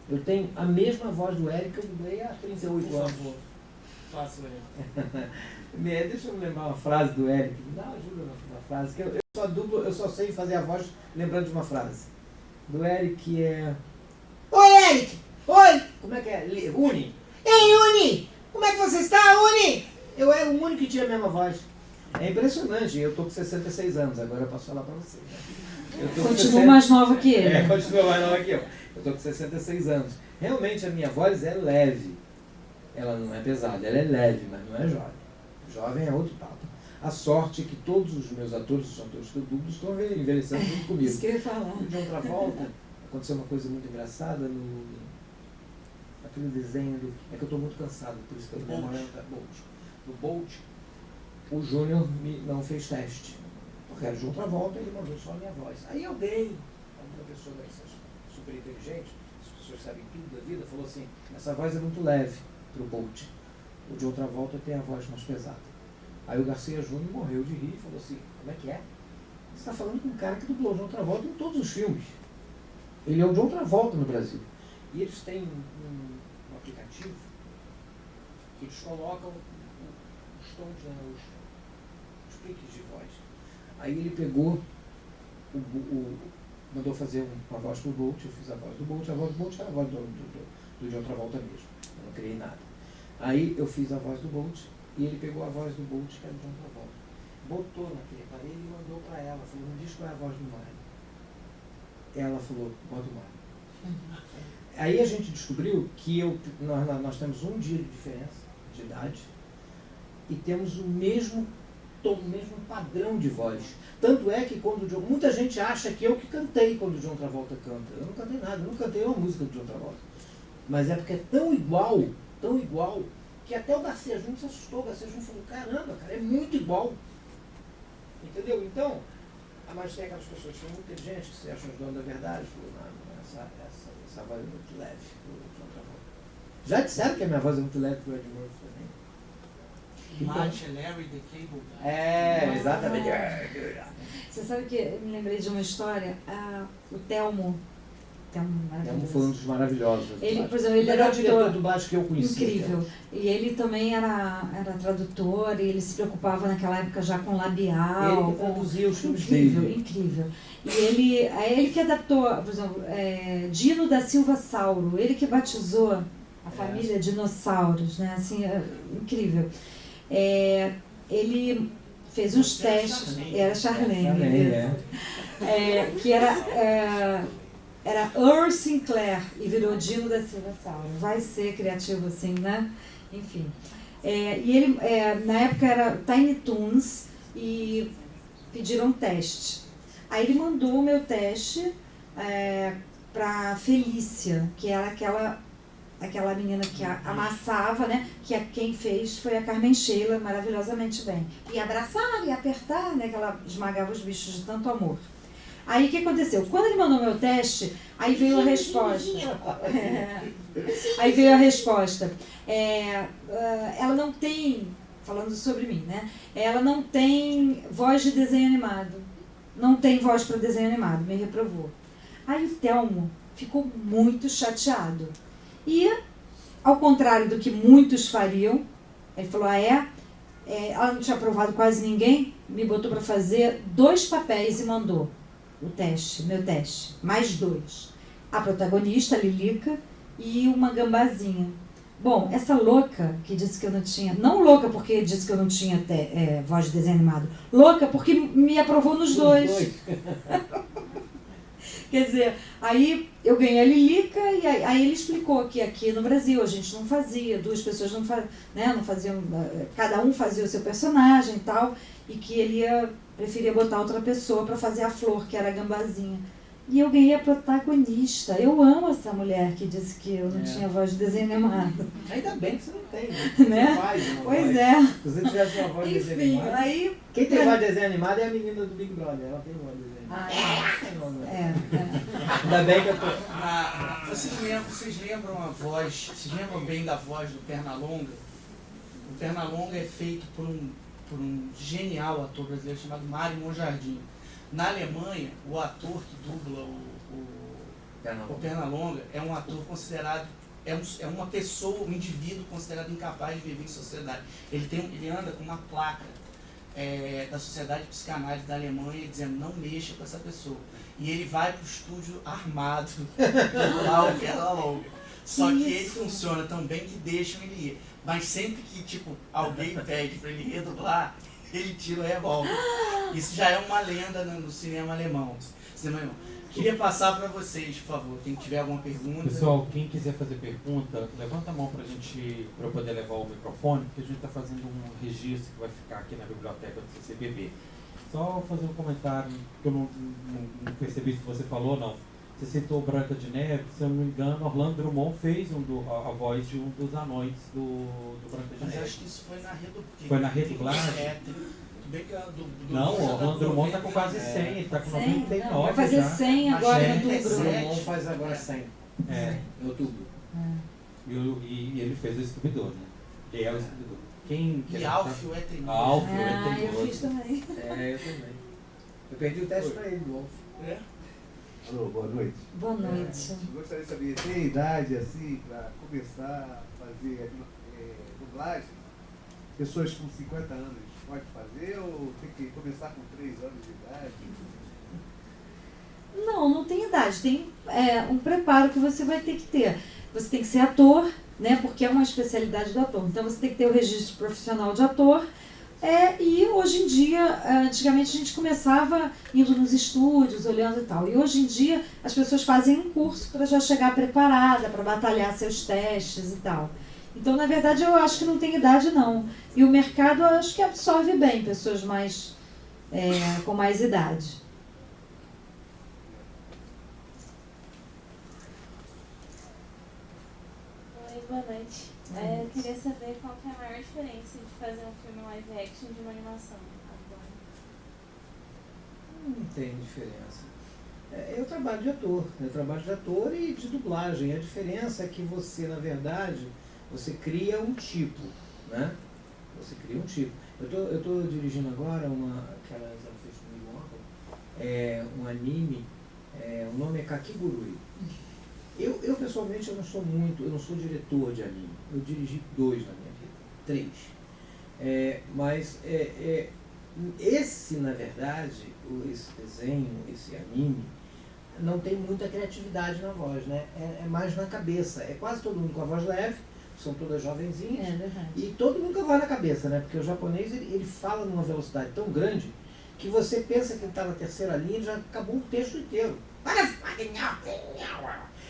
Eu tenho a mesma voz do Eric que eu dublei há 38 anos. Por favor, faça aí. Deixa eu me lembrar uma frase do Eric. Me dá ajuda na frase. Que eu só sei fazer a voz lembrando de uma frase. Do Eric é... Oi, Eric! Oi! Como é que é? Uni? Ei, Uni! Como é que você está, Uni? Eu era o único que tinha a mesma voz. É impressionante, eu estou com 66 anos, agora eu posso falar para vocês. Né? Eu tô com Continua 60 mais nova que ele. continua mais nova que eu. Eu estou com 66 anos. Realmente a minha voz é leve. Ela não é pesada, ela é leve, mas não é jovem. Jovem é outro papo. A sorte é que todos os meus atores, os atores que eu dublo, estão envelhecendo junto comigo. Isso que eu ia falar. De outra volta, aconteceu uma coisa muito engraçada naquele desenho é que eu estou muito cansado, por isso que eu estou demorando para Bolt. No Bolt, o Júnior não fez teste. Porque era de outra volta, ele mandou só a minha voz. Aí alguém, alguma pessoa dessas super inteligente, as pessoas sabem tudo da vida, falou assim, essa voz é muito leve para o Bolt. O de outra volta tem a voz mais pesada. Aí o Garcia Júnior morreu de rir e falou assim, como é que é? Você está falando com um cara que dublou o John Travolta em todos os filmes. Ele é o John Travolta no Brasil. E eles têm um aplicativo que eles colocam os tons, os piques de voz. Aí ele pegou, mandou fazer uma voz pro Bolt, eu fiz a voz do Bolt era a voz do John Travolta mesmo. Eu não criei nada. Aí eu fiz a voz do Bolt e ele pegou a voz do Bolt, que era o John Travolta. Botou naquele aparelho e mandou para ela, falou, me diz qual é a voz do Mário. Ela falou, bota o Mário. Aí a gente descobriu que nós temos um dia de diferença de idade e temos o mesmo tom, o mesmo padrão de voz. Tanto é que quando muita gente acha que eu que cantei quando o John Travolta canta. Eu não cantei nada, eu não cantei uma música do John Travolta. Mas é porque é tão igual, que até o Garcia Júnior se assustou. O Garcia Júnior falou, caramba, cara, é muito igual. Entendeu? Então, mas tem aquelas pessoas que são muito inteligentes, que se acham os donos da verdade, falou, não, essa voz é muito leve pro John Travolta. Já disseram que a minha voz é muito leve pro Ed Murphy também. Martin Larry, The Cable Guy. É, exatamente. Você sabe que eu me lembrei de uma história, o Telmo Telmo foi um dos maravilhosos. Ele, por exemplo, ele era era o diretor ator de dublagem que eu conheci. incrível. E ele também era tradutor, e ele se preocupava naquela época já com labial. Ele traduzia os filmes incrível, dele. incrível. E ele que adaptou, por exemplo, Dino da Silva Sauro, ele que batizou a família Dinossauros, né? Assim, incrível. Ele fez uns testes, era Charlene, que era Earl Sinclair e virou Dino da Silva Sauro. Vai ser criativo assim, né? Enfim. E ele, na época era Tiny Toons e pediram um teste. Aí ele mandou o meu teste para Felícia, que era aquela menina que amassava, né? Que quem fez foi a Carmen Sheila, maravilhosamente bem. E abraçar e apertar, né? Que ela esmagava os bichos de tanto amor. Aí o que aconteceu? Quando ele mandou meu teste, aí veio a resposta. Aí veio a resposta. Ela não tem, falando sobre mim, né? Ela não tem voz de desenho animado. Não tem voz para desenho animado, me reprovou. Aí o Telmo ficou muito chateado. E, ao contrário do que muitos fariam, ele falou, ela não tinha aprovado quase ninguém, me botou para fazer 2 papéis e mandou o teste, meu teste, mais 2. A protagonista, a Lilica, e uma gambazinha. Bom, essa louca que disse que eu não tinha, não louca porque disse que eu não tinha voz de desenho animado, louca porque me aprovou nos 2. Quer dizer, aí eu ganhei a Lilica e aí ele explicou que aqui no Brasil a gente não fazia, 2 pessoas não faziam, cada um fazia o seu personagem e tal, e que ele preferia botar outra pessoa para fazer a Flor, que era a gambazinha. E eu ganhei a protagonista. Eu amo essa mulher que disse que eu não tinha voz de desenho animado. Ainda bem que você não tem, né? Né? Você faz uma Pois voz. é. Se você tivesse uma voz de desenho animado. Aí... Quem tem voz de desenho animado é a menina do Big Brother. Ela tem voz de desenho animado. Ainda bem que eu tô... Vocês lembram a voz, vocês lembram bem da voz do Pernalonga? O Pernalonga é feito por um genial ator brasileiro chamado Mário Monjardim. Na Alemanha, o ator que dubla o Pernalonga é um ator considerado, é uma pessoa, um indivíduo considerado incapaz de viver em sociedade. Ele anda com uma placa da Sociedade Psicanálise da Alemanha dizendo não mexa com essa pessoa. E ele vai para o estúdio armado lá o Pernalonga. Só que ele funciona tão bem que deixam ele ir. Mas sempre que alguém pede para ele redublar, ele tira o revólver. Isso já é uma lenda no cinema alemão. Queria passar para vocês, por favor, quem tiver alguma pergunta. Pessoal, quem quiser fazer pergunta, levanta a mão para eu poder levar o microfone, porque a gente está fazendo um registro que vai ficar aqui na biblioteca do CCBB. Só fazer um comentário, que eu não percebi se você falou ou não. Você citou Branca de Neve, se eu não me engano, Orlando Drummond fez a voz de um dos anões do Branca de Neve. Mas acho que isso foi na redublagem. Foi na redublagem? Bem que Não, o Orlando Drummond está com quase 100, ele está com 99 não, vai fazer já. 100 agora em Mas outubro. O Drummond faz agora 100. Em outubro. E ele fez o Scooby-Doo, né? Ele é o Scooby-Doo. Quem E Alfio é teimoso. Alfio é Ah, eu teimoso. fiz também. Eu também. Eu perdi o teste para ele, do Wolf. É? Alô, boa noite. Boa noite. Gostaria de saber, tem idade assim para começar a fazer dublagem? Pessoas com 50 anos pode fazer ou tem que começar com 3 anos de idade? Não tem idade. Tem um preparo que você vai ter que ter. Você tem que ser ator, né? Porque é uma especialidade do ator. Então você tem que ter o registro profissional de ator. E hoje em dia, antigamente a gente começava indo nos estúdios, olhando e tal. E hoje em dia as pessoas fazem um curso para já chegar preparada, para batalhar seus testes e tal. Então, na verdade, eu acho que não tem idade, não. E o mercado, eu acho que absorve bem pessoas mais com mais idade. Oi, boa noite. Eu queria saber qual que é a maior diferença de fazer um filme live action de uma animação agora. Não tem diferença. Eu trabalho de ator e de dublagem. A diferença é que você, na verdade, você cria um tipo, né? Você cria um tipo. Eu tô dirigindo agora que a Zé fez comigo ontem, um anime, o nome é Kakigurui. Eu pessoalmente, eu não sou diretor de anime. Eu dirigi 2 na minha vida, 3. Mas esse, na verdade, esse desenho, esse anime, não tem muita criatividade na voz, né? É mais na cabeça. É quase todo mundo com a voz leve, são todas jovenzinhas. É verdade. E todo mundo com a voz na cabeça, né? Porque o japonês, ele fala numa velocidade tão grande que você pensa que ele está na terceira linha e já acabou o texto inteiro.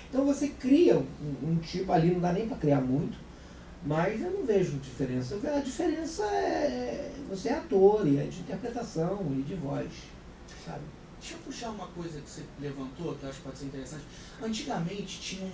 Então você cria um tipo ali, não dá nem para criar muito, mas eu não vejo diferença. A diferença é você é ator, e é de interpretação e de voz, sabe? Deixa eu puxar uma coisa que você levantou, que eu acho que pode ser interessante. Antigamente tinha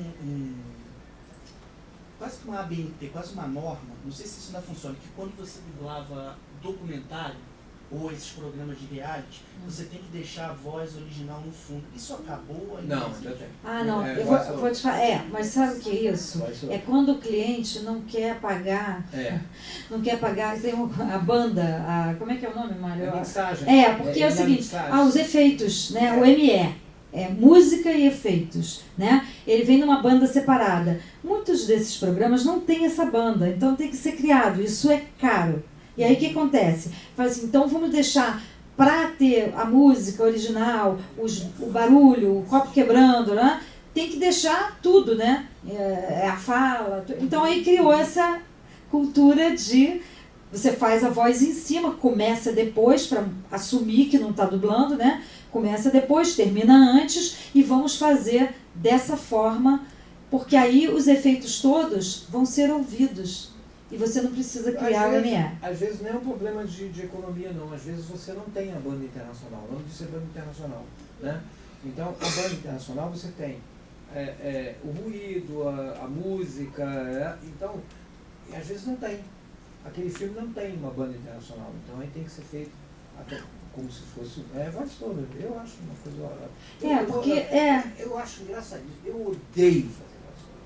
quase que uma ABNT, quase uma norma, não sei se isso ainda funciona, que quando você dublava documentário, ou esses programas de reality, você tem que deixar a voz original no fundo. Isso acabou? Não, ainda tem. Ah, não, eu vou te falar. Mas sabe o que é isso? É quando o cliente não quer pagar, não quer pagar, tem a banda, como é que é o nome, Mário? É mixagem. Porque é o seguinte, os efeitos, né? O ME. Música e efeitos, né? Ele vem numa banda separada. Muitos desses programas não tem essa banda, então tem que ser criado. Isso é caro. E aí o que acontece? Fala assim, então vamos deixar para ter a música original, o barulho, o copo quebrando, né? Tem que deixar tudo, né? A fala. Então aí criou essa cultura de você faz a voz em cima, começa depois para assumir que não está dublando, né? Começa depois, termina antes e vamos fazer dessa forma, porque aí os efeitos todos vão ser ouvidos. E você não precisa criar o ME. Às vezes não é um problema de economia, não. Às vezes você não tem a banda internacional. Não de ser banda internacional, né? Então, a banda internacional você tem o ruído, a música. Então, às vezes não tem. Aquele filme não tem uma banda internacional. Então, aí tem que ser feito até como se fosse... voz toda. Eu acho uma coisa... Eu acho engraçadíssimo. Eu odeio fazer.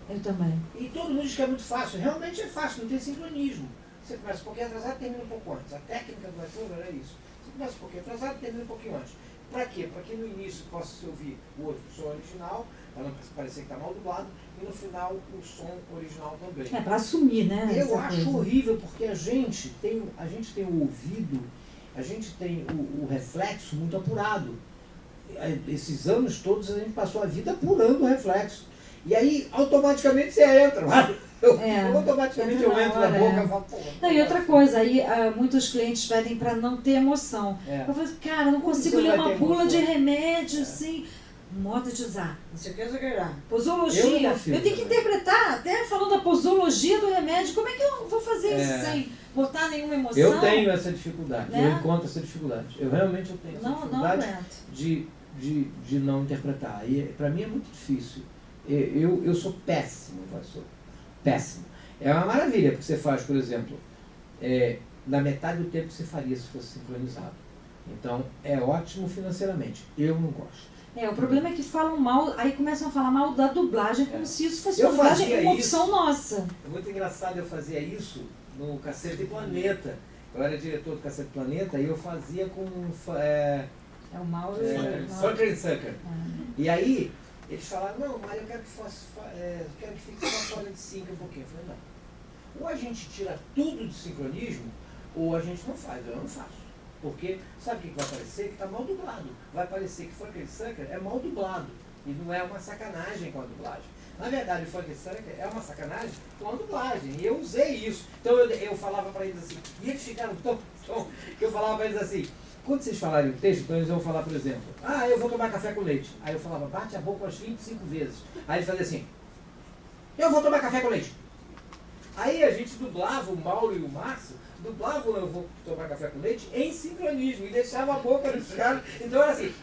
Eu também. E todo mundo diz que é muito fácil. Realmente é fácil, não tem sincronismo. Você começa um pouquinho atrasado e termina um pouco antes. A técnica do voiceover é isso. Você começa um pouquinho atrasado e termina um pouquinho antes. Para quê? Para que no início possa se ouvir o outro som original, para não parecer que está mal dublado, e no final o som original também. Para assumir, né? Eu acho horrível, porque a gente tem o ouvido, a gente tem o reflexo muito apurado. Esses anos todos a gente passou a vida apurando o reflexo. E aí, automaticamente, você entra. Automaticamente eu entro na boca e falo, pô. Não, e outra coisa, aí muitos clientes pedem para não ter emoção. É. Eu falo, cara, não consigo você ler vai uma ter bula de emoção? remédio, assim. Modo de usar. Não sei o que, Eu posologia. não Eu consigo tenho que também. interpretar, até falando da posologia do remédio. Como é que eu vou fazer isso sem botar nenhuma emoção? Eu tenho essa dificuldade, Né? eu encontro essa dificuldade. Eu realmente tenho essa Não dificuldade aguento. de não interpretar. E para mim é muito difícil. Eu sou péssimo, professor. Péssimo. É uma maravilha, porque você faz, por exemplo, na metade do tempo que você faria se fosse sincronizado. Então, é ótimo financeiramente. Eu não gosto. O problema é que falam mal, aí começam a falar mal da dublagem, como se isso fosse Eu uma dublagem, fazia uma isso. opção nossa. É muito engraçado, eu fazia isso no Cacete Planeta. Eu era diretor do Cacete Planeta e eu fazia com É o mal. Sucker and Sucker. E aí, eles falaram, não, mas eu quero que fique só fora de sync um pouquinho. Eu falei, não. Ou a gente tira tudo de sincronismo, ou a gente não faz. Eu não faço. Porque, sabe o que vai parecer? Que está mal dublado. Vai parecer que Sucker and Sucker é mal dublado. E não é uma sacanagem com a dublagem. Na verdade, o Sucker and Sucker é uma sacanagem com a dublagem. E eu usei isso. Então eu falava para eles assim, e eles ficaram tão que eu falava para eles assim, quando vocês falarem o texto, então eles vão falar, por exemplo, eu vou tomar café com leite. Aí eu falava, bate a boca umas 25 vezes. Aí eles faziam assim, eu vou tomar café com leite. Aí a gente dublava, o Mauro e o Márcio, dublavam eu vou tomar café com leite em sincronismo e deixava a boca dos caras. Então era assim,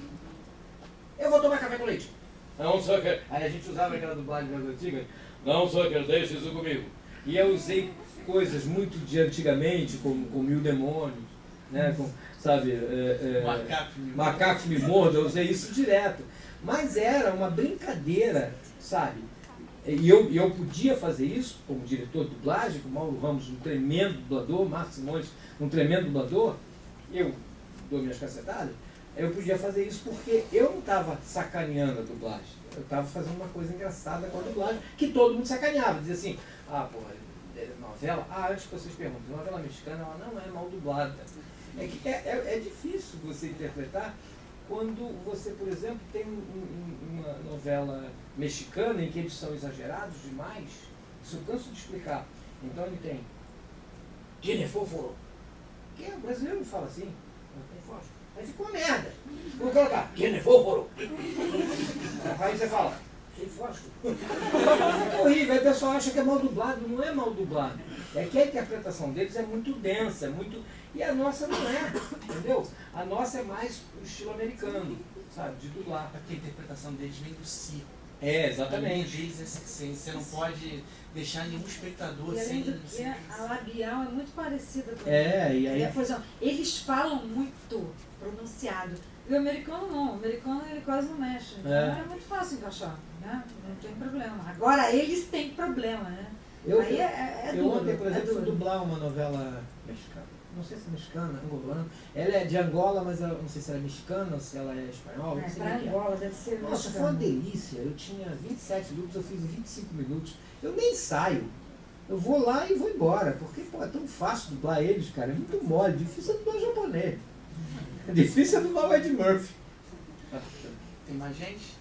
eu vou tomar café com leite. Não, Sucker. Aí a gente usava aquela dublagem mais antiga, não, Sucker, deixa isso comigo. E eu usei coisas muito de antigamente, como Mil Demônios, né, sabe, Macacos me mordam, eu usei isso direto. Mas era uma brincadeira, sabe? E eu podia fazer isso como diretor de dublagem, com o Mauro Ramos, um tremendo dublador, Marcos Simões, um tremendo dublador, eu dou minhas cacetadas, eu podia fazer isso porque eu não estava sacaneando a dublagem, eu estava fazendo uma coisa engraçada com a dublagem, que todo mundo sacaneava, dizia assim, novela, antes que vocês perguntem, novela mexicana, ela não é mal dublada. É difícil você interpretar quando você, por exemplo, tem uma novela mexicana em que eles são exagerados demais. Isso eu canso de explicar. Então ele tem "Tiene fósforo", que o brasileiro não fala assim, não tem fósforo. Aí fica uma merda. Vou colocar "Tiene fósforo". Aí você fala, tem fósforo. É horrível, aí o pessoal acha que é mal dublado, não é mal dublado. É que a interpretação deles é muito densa, e a nossa não é, entendeu? A nossa é mais o estilo americano, sabe, de dublar. Porque a interpretação deles vem do circo. Exatamente. Deles é assim, você não pode deixar nenhum espectador E além sem... do que, a labial é muito parecida com E aí... Por exemplo, eles falam muito pronunciado. E o americano não. O americano ele quase não mexe. Então é muito fácil encaixar, né? Não tem problema. Agora eles têm problema, né? Aí é Eu duro. ontem, por exemplo, fui duro. dublar uma novela mexicana. Não sei se é mexicana, angolana. Ela é de Angola, mas eu não sei se ela é mexicana ou se ela é espanhola. Não sei Pra o que é. Angola deve ser Nossa, foi uma delícia. Eu tinha 27 loops, eu fiz em 25 minutos. Eu nem saio. Eu vou lá e vou embora. Porque, é tão fácil dublar eles, cara. É muito mole. Difícil é dublar japonês. É difícil é dublar o Ed Murphy. Tem mais gente?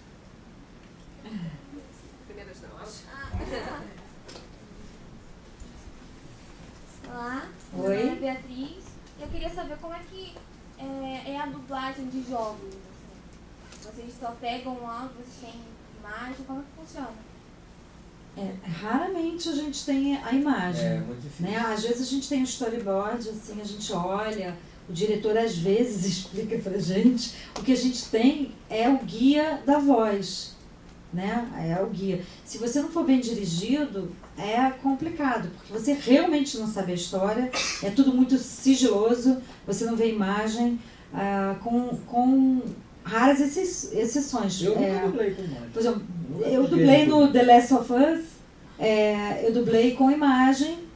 Olá, Oi. meu nome é Beatriz. Eu queria saber como é que é a dublagem de jogos. Assim. Vocês só pegam um áudio, vocês têm imagem, como é que funciona? Raramente a gente tem a imagem. É muito difícil. Né? Às vezes a gente tem um storyboard, assim, a gente olha, o diretor às vezes explica pra gente. O que a gente tem é o guia da voz, né? É o guia. Se você não for bem dirigido, é complicado, porque você realmente não sabe a história, é tudo muito sigiloso, você não vê imagem, com raras exceções. Eu nunca dublei com imagem. Por exemplo, Nunca eu fiz dublei game. no The Last of Us, eu dublei com imagem,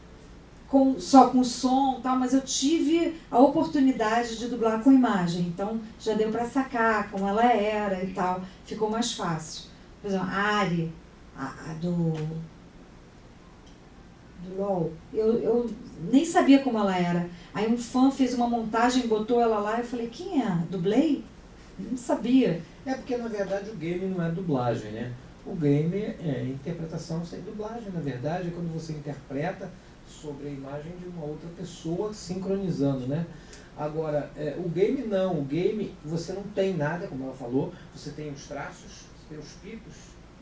só com som e tal, mas eu tive a oportunidade de dublar com imagem, então já deu para sacar como ela era e tal, ficou mais fácil. Por exemplo, a Ari, a do LOL, eu nem sabia como ela era. Aí um fã fez uma montagem, botou ela lá, eu falei, quem é? Dublei? Eu não sabia. É porque, na verdade, o game não é dublagem, né? O game é interpretação sem dublagem, na verdade, é quando você interpreta sobre a imagem de uma outra pessoa sincronizando, né? Agora, o game não, o game você não tem nada, como ela falou, você tem os traços, você tem os picos,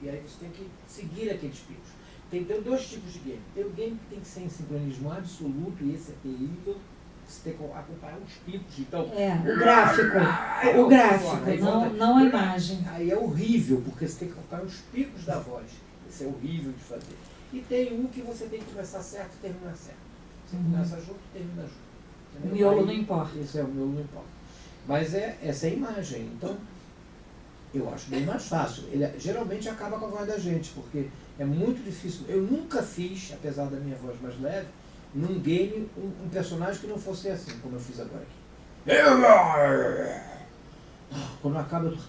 e aí você tem que seguir aqueles picos. Tem dois tipos de game. Tem o game que tem que ser em sincronismo absoluto, e esse é terrível, você tem que acompanhar os picos, então... O gráfico, não a imagem. Aí é horrível, porque você tem que acompanhar os picos da voz. Isso é horrível de fazer. E tem um que você tem que começar certo e terminar certo. Você começa junto e termina junto. O miolo não importa. Isso o miolo não importa. Mas essa é a imagem. Então, eu acho bem mais fácil. Ele geralmente acaba com a voz da gente, porque é muito difícil. Eu nunca fiz, apesar da minha voz mais leve, num game um personagem que não fosse assim, como eu fiz agora aqui. Quando acaba, eu tô...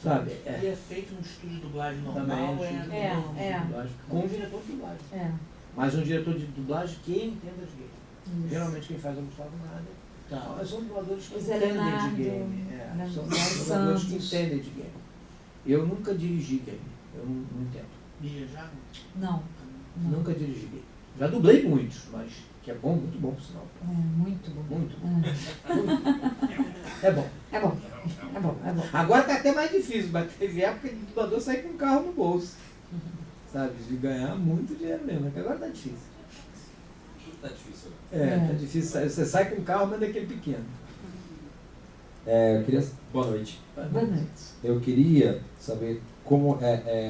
Sabe? E é feito no estúdio de dublagem normal? Dublagem, com um diretor de dublagem. Mas um diretor de dublagem que entenda de game. Geralmente quem faz é o Gustavo Nada. Tá. Mas são dubladores que O Zé entendem Leonardo, de game. São Leonardo dubladores que Santos. entendem de game. Eu nunca dirigi game. Eu não entendo. Miriam já? Não. Nunca dirigi game. Já dublei muitos, mas que é bom, muito bom, por sinal. Muito bom. Muito bom. É bom. É bom. É bom. Agora tá até mais difícil, mas teve época de dublador sair com um carro no bolso. Sabe? De ganhar muito dinheiro mesmo, que agora tá difícil. Tá difícil. Tá difícil. Você sai com um carro, mas daquele pequeno. Boa noite. Boa noite. Eu queria saber como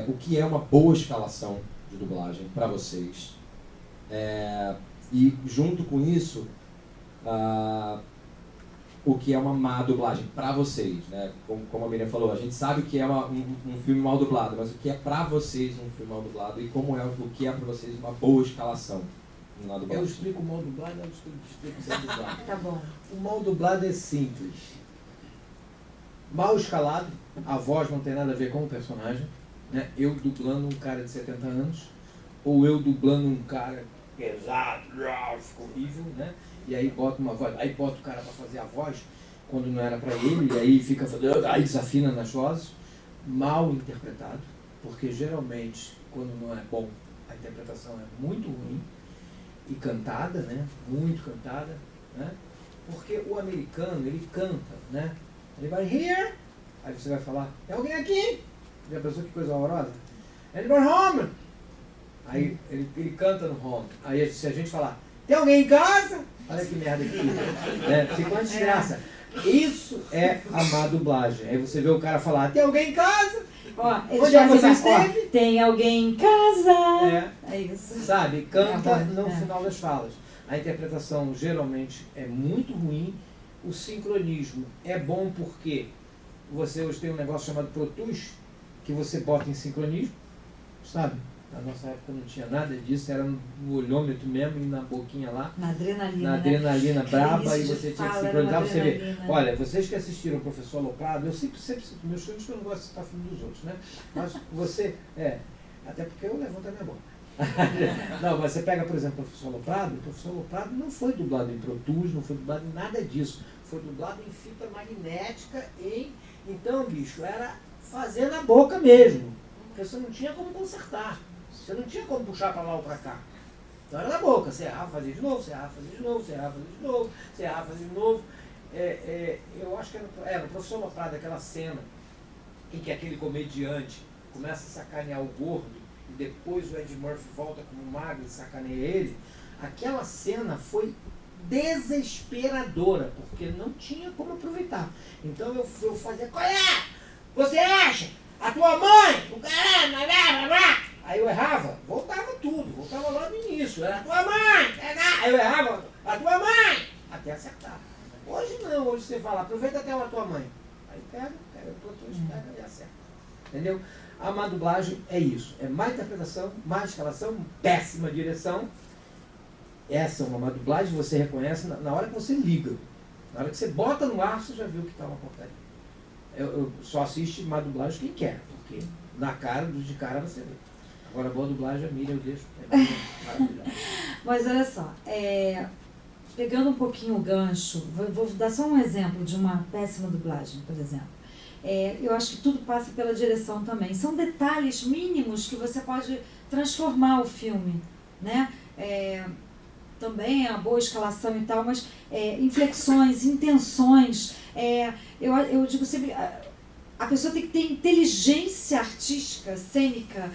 o que é uma boa escalação de dublagem para vocês. E junto com isso, o que é uma má dublagem para vocês, né? Como a Miriam falou, a gente sabe que é um filme mal dublado, mas o que é para vocês um filme mal dublado e como é o que é para vocês uma boa escalação na dublagem? Eu explico o mal dublado, eu explico o bem dublado. Tá bom. O mal dublado é simples. Mal escalado, a voz não tem nada a ver com o personagem, né? Eu dublando um cara de 70 anos, ou eu dublando um cara pesado, fica horrível, né? E aí bota uma voz, aí bota o cara para fazer a voz quando não era para ele, e aí fica fazendo, aí desafina nas vozes. Mal interpretado, porque geralmente quando não é bom, a interpretação é muito ruim, e cantada, né? Muito cantada, né? Porque o americano, ele canta, né? Ele vai here, aí você vai falar, tem alguém aqui? Já pensou que coisa horrorosa? Anybody home? Aí ele canta no home. Aí se a gente falar, tem alguém em casa? Olha que merda que fica. Né? Fica uma desgraça. Isso é a má dublagem. Aí você vê o cara falar, tem alguém em casa? Ó, Onde é que você fazem, esteve? Tem alguém em casa. É isso. Sabe? Canta bom, no final das falas. A interpretação geralmente é muito ruim. O sincronismo é bom porque você hoje tem um negócio chamado Pro Tools, que você bota em sincronismo, sabe? Na nossa época não tinha nada disso, era no olhômetro mesmo e na boquinha lá. Na adrenalina. Na adrenalina braba, e Início você de tinha que fala, sincronizar, era uma você vê. adrenalina. Olha, vocês que assistiram o Professor Aloprado, eu sempre cito meus filmes, que eu não gosto de citar filme dos outros, né? Mas você, até porque eu levanto a minha bola. Não, mas você pega, por exemplo, o Professor Aloprado não foi dublado em Pro Tools, não foi dublado em nada disso. Foi dublado em fita magnética, então, bicho, era fazer na boca mesmo. Porque você não tinha como consertar. Você não tinha como puxar para lá ou para cá. Então era na boca. Você errava, fazia de novo, você errava, fazia de novo, você errava, fazia de novo, você errava, fazia de novo. Eu acho que era o Professor Aloprado, aquela cena em que aquele comediante começa a sacanear o gordo e depois o Ed Murphy volta como magro e sacaneia ele. Aquela cena foi desesperadora, porque não tinha como aproveitar. Então eu fazia, qual é? Você acha? A tua mãe? O caralho, blá, blá, blá. Aí eu errava, voltava tudo, voltava lá no início, era a tua mãe, aí eu errava, a tua mãe, até acertar. Hoje não, hoje você fala, aproveita até a tua mãe. Aí pega o plantões, pega e acerta. Entendeu? A má dublagem é isso, é má interpretação, má escalação, péssima direção. Essa é uma má dublagem, você reconhece na hora que você liga. Na hora que você bota no ar, você já viu que está uma porcaria. Eu só assiste má dublagem quem quer, porque na cara, de cara você vê. Agora, boa dublagem, a Miriam eu deixo. Maravilhosa. Mas olha só, pegando um pouquinho o gancho, vou dar só um exemplo de uma péssima dublagem, por exemplo. Eu acho que tudo passa pela direção também. São detalhes mínimos que você pode transformar o filme, né? Também a boa escalação e tal, mas inflexões, intenções. Eu digo sempre, a pessoa tem que ter inteligência artística, cênica.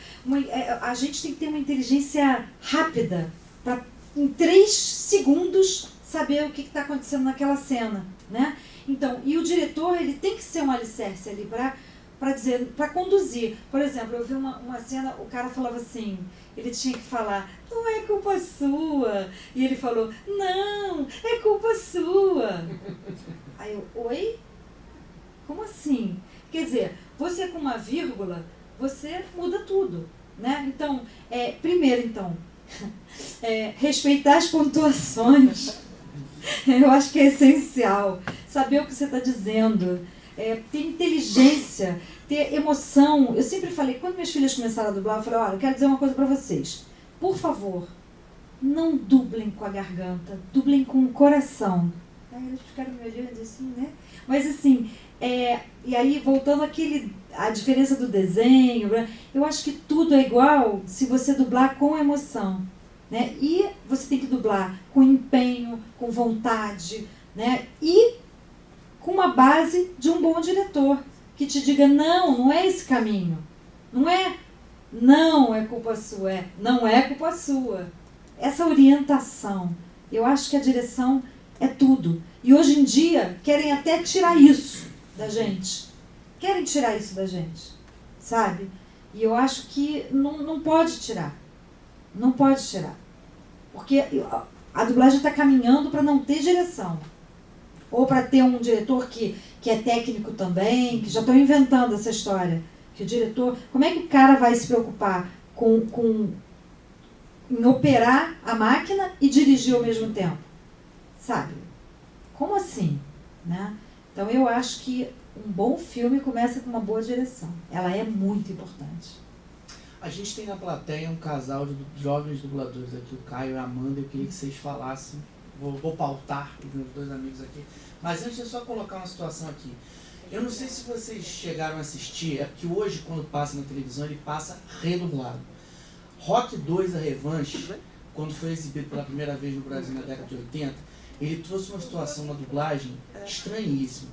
A gente tem que ter uma inteligência rápida para, em 3 segundos, saber o que está acontecendo naquela cena, né? Então, e o diretor, ele tem que ser um alicerce ali para conduzir. Por exemplo, eu vi uma cena, o cara falava assim, ele tinha que falar, não é culpa sua. E ele falou, não, é culpa sua. Aí eu, oi? Como assim? Quer dizer, você com uma vírgula, você muda tudo, né? Então, primeiro, então, respeitar as pontuações. Eu acho que é essencial. Saber o que você está dizendo. Ter inteligência, ter emoção. Eu sempre falei, quando minhas filhas começaram a dublar, eu falei, olha, eu quero dizer uma coisa para vocês. Por favor, não dublem com a garganta, dublem com o coração. Aí eles ficaram me olhando assim, né? Mas assim, e aí voltando à diferença do desenho, eu acho que tudo é igual se você dublar com emoção, né? E você tem que dublar com empenho, com vontade, né? E com uma base de um bom diretor, que te diga, não é esse caminho. Não é culpa sua, não é culpa sua. Essa orientação, eu acho que a direção é tudo. E hoje em dia, querem até tirar isso da gente. Querem tirar isso da gente, sabe? E eu acho que não pode tirar. Não pode tirar. Porque a dublagem está caminhando para não ter direção. Ou para ter um diretor que é técnico também, que já estão inventando essa história. Que o diretor... Como é que o cara vai se preocupar em operar a máquina e dirigir ao mesmo tempo? Sabe? Como assim? Né? Então eu acho que um bom filme começa com uma boa direção. Ela é muito importante. A gente tem na plateia um casal de jovens dubladores aqui, o Caio e a Amanda. Eu queria que vocês falassem. Vou pautar os meus 2 amigos aqui. Mas antes, eu só colocar uma situação aqui. Eu não sei se vocês chegaram a assistir, é porque hoje, quando passa na televisão, ele passa redublado. Rock 2, A Revanche, quando foi exibido pela primeira vez no Brasil na década de 80, ele trouxe uma situação na dublagem estranhíssima.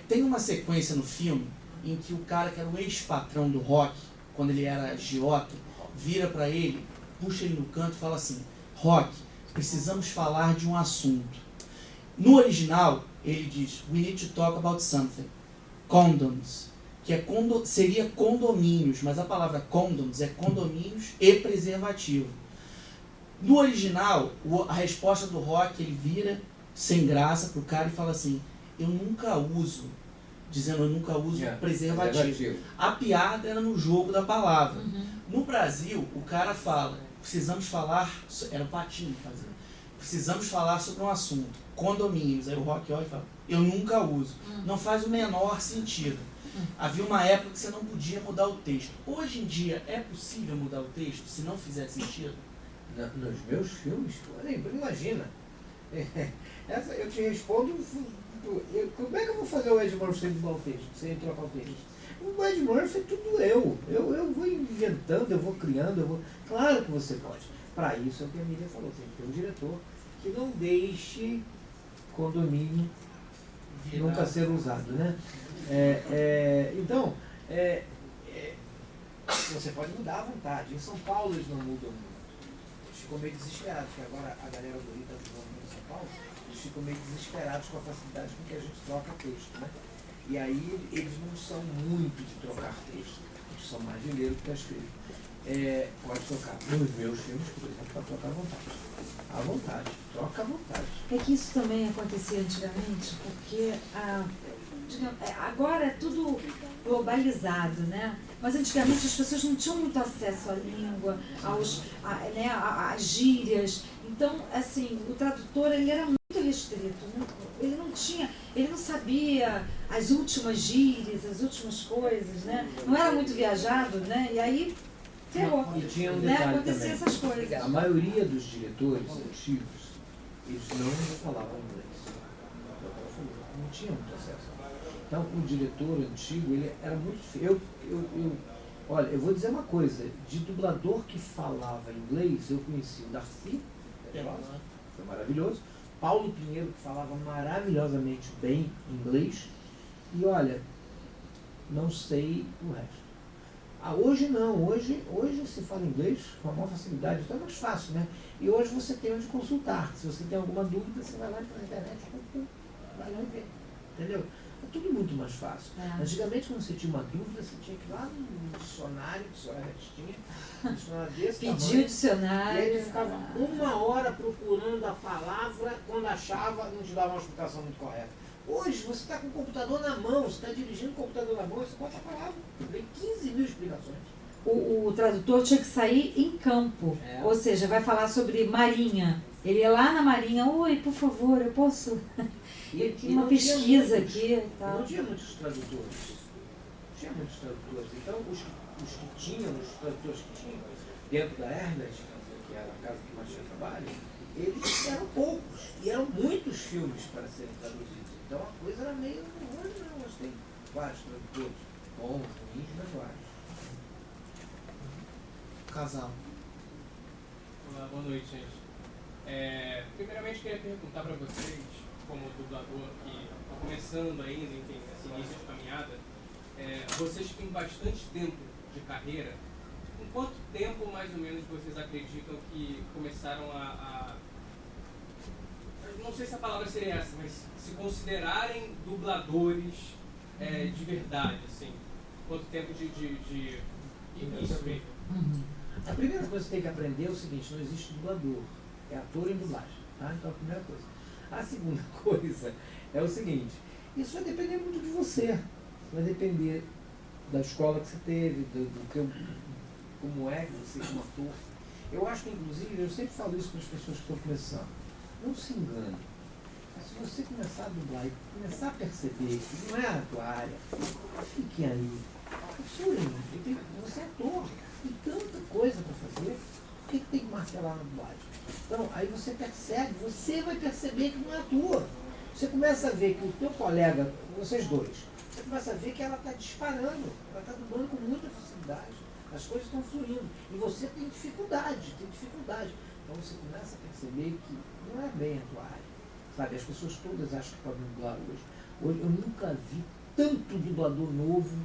Tem uma sequência no filme em que o cara que era o ex-patrão do Rock, quando ele era agiota, vira para ele, puxa ele no canto e fala assim, Rock, precisamos falar de um assunto. No original, ele diz, we need to talk about something. Condoms. Que seria condomínios, mas a palavra condoms é condomínios e preservativo. No original, a resposta do Rock, ele vira sem graça pro cara e fala assim, eu nunca uso preservativo. A piada era no jogo da palavra. Uhum. No Brasil, o cara fala, precisamos falar, era o Patinho fazendo, precisamos falar sobre um assunto, condomínios. Aí o Rock olha e fala, eu nunca uso. Não faz o menor sentido. Havia uma época que você não podia mudar o texto. Hoje em dia, é possível mudar o texto se não fizer sentido? Nos meus filmes, imagina. Eu te respondo, como é que eu vou fazer o Ed Murphy sem mudar o texto, sem trocar o texto? O Ed Murphy é tudo eu vou inventando, eu vou criando, Claro que você pode. Para isso é o que a Miriam falou, tem que ter um diretor que não deixe condomínio nunca ser usado, né? Então, você pode mudar à vontade. Em São Paulo eles não mudam muito. Eles ficam meio desesperados, porque agora a galera do Rio está desenvolvendo em São Paulo, eles ficam meio desesperados com a facilidade com que a gente troca texto, né? E aí eles não são muito de trocar texto, eles são mais de ler o que está escrito. Pode trocar. Nos meus filmes, por exemplo, para trocar à vontade. À vontade, troca à vontade. É que isso também acontecia antigamente, porque agora é tudo globalizado, né? Mas antigamente as pessoas não tinham muito acesso à língua, às gírias. Então, assim, o tradutor ele era muito restrito. Ele não sabia as últimas gírias, as últimas coisas, né? Não era muito viajado, né? E aí ferrou. E tinha um né? detalhe Acontecia também. essas coisas. A maioria dos diretores antigos, eles não falavam inglês. é o que ela falou, não tinha muito acesso. Então, o diretor antigo, ele era muito difícil. Olha, eu vou dizer uma coisa, de dublador que falava inglês, eu conheci o Darcy, foi maravilhoso, Paulo Pinheiro, que falava maravilhosamente bem inglês, e olha, não sei o resto. Hoje não, hoje se fala inglês com a maior facilidade, então é mais fácil, né? E hoje você tem onde consultar, se você tem alguma dúvida, você vai lá na internet, vai lá e vê, entendeu? É tudo muito mais fácil. Antigamente, quando você tinha uma dúvida, você tinha que ir lá no dicionário, que só tinha, um dicionário desse Pedir o tamanho, dicionário. e aí ele ficava 1 hora procurando a palavra, quando achava, não te dava uma explicação muito correta. Hoje, você está com o computador na mão, você está dirigindo o computador na mão, você bota a palavra, tem 15 mil explicações. O tradutor tinha que sair em campo, ou seja, vai falar sobre marinha. Ele ia lá na marinha, oi, por favor, eu posso... E uma pesquisa aqui e tal. Não tinha muitos tradutores. Não tinha muitos tradutores. Então, os que tinham, os tradutores que tinham, dentro da Herbert, que era a casa que mais tinha trabalho, eles eram poucos. E eram muitos filmes para serem traduzidos. Então, a coisa era meio... Hoje não, hoje tem vários tradutores. Bons, ruins, mas vários. Casal. Olá, boa noite, gente. Primeiramente, queria perguntar para vocês, como dublador que está começando ainda, enfim, nesse início de caminhada, vocês que têm bastante tempo de carreira, com quanto tempo, mais ou menos, vocês acreditam que começaram não sei se a palavra seria essa, mas se considerarem dubladores de verdade, assim? Quanto tempo de início mesmo? A primeira coisa que você tem que aprender é o seguinte, não existe dublador, é ator em dublagem, tá? Então a primeira coisa. A segunda coisa é o seguinte, isso vai depender muito de você, vai depender da escola que você teve, como é que você como ator. Eu acho que, inclusive, eu sempre falo isso para as pessoas que estão começando, não se engane. Se você começar a dublar e começar a perceber que não é a tua área, fique aí. Você é ator, tem tanta coisa para fazer, por que tem que martelar na dublagem? Então, aí você percebe, você vai perceber que não é a tua. Você começa a ver que o teu colega, vocês dois, você começa a ver que ela está disparando, ela está dublando com muita facilidade, as coisas estão fluindo, e você tem dificuldade. Então você começa a perceber que não é bem a tua área. Sabe, as pessoas todas acham que podem dublar hoje. Hoje eu nunca vi tanto dublador novo,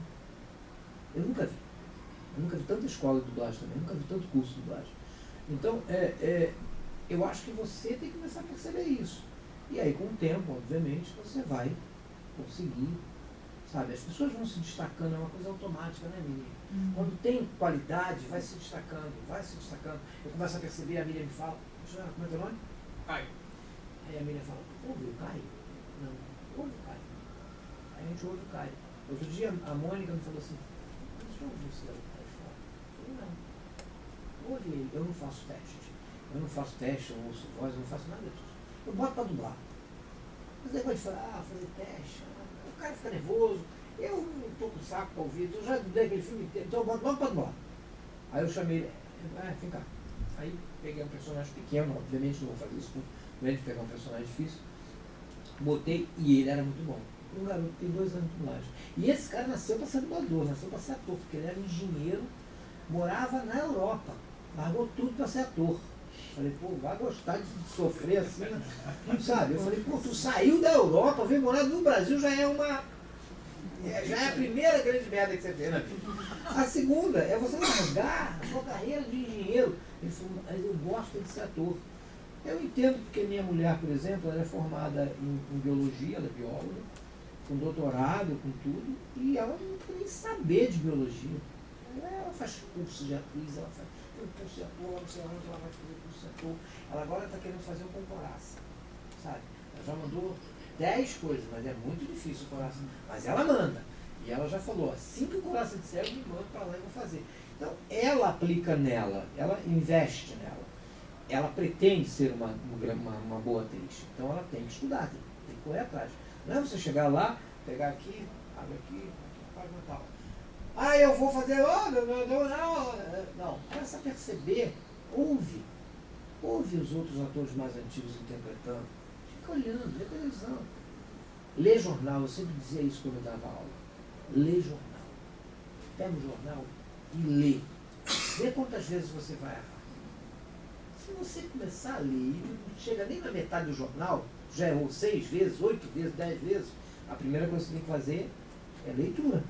eu nunca vi tanta escola de dublagem também, nunca vi tanto curso de dublagem. Então, eu acho que você tem que começar a perceber isso. E aí, com o tempo, obviamente, você vai conseguir, sabe? As pessoas vão se destacando, é uma coisa automática, né, Miriam? Quando tem qualidade, vai se destacando. Eu começo a perceber, a Miriam me fala, como é teu nome? Caio. Aí a Miriam fala, ouve o Caio? Não, ouve o Caio. Aí a gente ouve o Caio. Outro dia, a Mônica me falou assim, deixa eu ouvir o Caio falar. Eu falei, não. Ouve ele, eu não faço teste. Eu não ouço voz, eu não faço nada disso. Eu boto para dublar. Mas depois de falar, fazer teste, o cara fica nervoso, eu não estou com saco para ouvir, eu já dublei aquele filme inteiro, então eu boto logo para dublar. Aí eu chamei ele, vem cá. Aí peguei um personagem pequeno, obviamente não vou fazer isso com ele, pegar um personagem difícil, botei e ele era muito bom. Um garoto que tem 2 anos de dublagem. E esse cara nasceu para ser dublador, nasceu para ser ator, porque ele era engenheiro, morava na Europa, largou tudo para ser ator. Falei, pô, vai gostar de sofrer assim, né? Sabe? Eu falei, pô, tu saiu da Europa, veio morar no Brasil, já é a primeira grande merda que você fez na vida. A segunda é você largar a sua carreira de engenheiro. Ele falou, mas eu gosto de ser ator. Eu entendo porque minha mulher, por exemplo, ela é formada em biologia, ela é bióloga, com doutorado, com tudo, e ela não quer nem saber de biologia. Ela faz curso de atriz, ela faz curso de ator, ela não sei onde ela vai fazer curso de ator. Ela agora está querendo fazer o Concoraça, sabe? Ela já mandou 10 coisas, mas é muito difícil o Coraça. Mas ela manda. E ela já falou, assim que o Coraça disser, eu me mando para lá e vou fazer. Então, ela aplica nela, ela investe nela. Ela pretende ser uma boa atriz. Então, ela tem que estudar, tem que correr atrás. Não é você chegar lá, pegar aqui, abre aqui, página tal. Ah, eu vou fazer, não. Começa a perceber, ouve os outros atores mais antigos interpretando. Fica olhando, vê televisão. Lê jornal, eu sempre dizia isso quando eu dava aula. Lê jornal. Pega o jornal e lê. Vê quantas vezes você vai errar. Se você começar a ler e não chega nem na metade do jornal, já errou 6 vezes, 8 vezes, 10 vezes, a primeira coisa que você tem que fazer é leitura.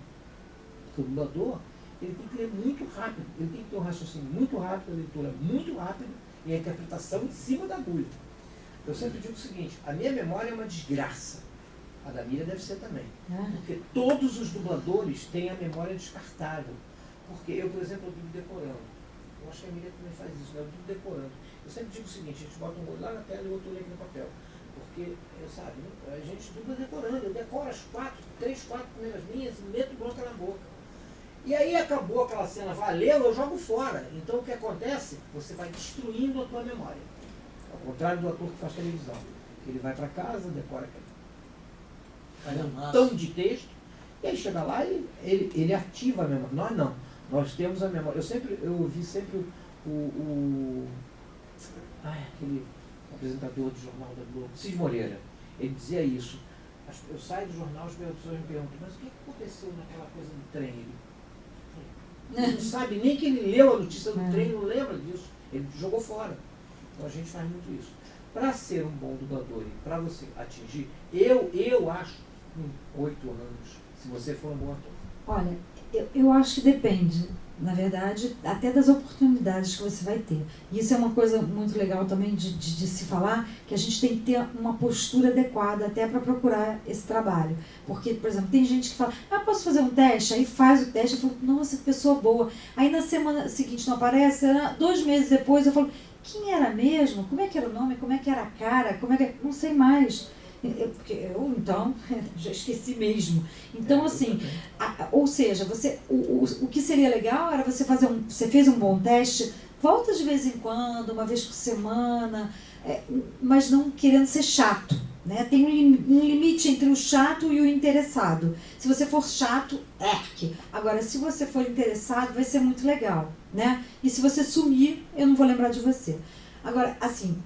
Porque o dublador, ele tem que ler muito rápido, ele tem que ter um raciocínio muito rápido, a leitura muito rápida e a interpretação em cima da agulha. Eu sempre digo o seguinte, a minha memória é uma desgraça. A da Miriam deve ser também. Porque todos os dubladores têm a memória descartável. Porque eu, por exemplo, eu vivo decorando. Eu acho que a Miriam também faz isso, né? Eu vivo decorando. Eu sempre digo o seguinte, a gente bota um olho lá na tela e o outro olho aqui no papel. Porque, sabe, a gente dubla decorando. Eu decoro as 3, 4 primeiras linhas e meto bronca na boca. E aí acabou aquela cena, valeu, eu jogo fora. Então o que acontece? Você vai destruindo a tua memória. Ao contrário do ator que faz televisão. Ele vai para casa, decora aquele montão de texto, e aí chega lá e ele ativa a memória. Nós não. Nós temos a memória. Eu ouvi sempre aquele apresentador do Jornal da Globo, Cid Moreira. Ele dizia isso. Eu saio do jornal, as pessoas me perguntam, mas o que aconteceu naquela coisa do trem? Ele não sabe nem que ele leu a notícia do trem, não lembra disso. Ele jogou fora. Então a gente faz muito isso. Para ser um bom dublador e para você atingir, eu acho, 8 anos, se você for um bom ator. Olha, eu acho que depende, na verdade, até das oportunidades que você vai ter. E isso é uma coisa muito legal também de se falar, que a gente tem que ter uma postura adequada até para procurar esse trabalho. Porque, por exemplo, tem gente que fala, posso fazer um teste? Aí faz o teste, eu falo, nossa, que pessoa boa. Aí na semana seguinte não aparece, 2 meses depois eu falo, quem era mesmo? Como é que era o nome? Como é que era a cara? Não sei mais. Eu então, já esqueci mesmo. Então, assim, ou seja, o que seria legal era você você fez um bom teste, volta de vez em quando, uma vez por semana, mas não querendo ser chato. Né? Tem um limite entre o chato e o interessado. Se você for chato, erque. Agora, se você for interessado, vai ser muito legal. Né? E se você sumir, eu não vou lembrar de você. Agora, assim,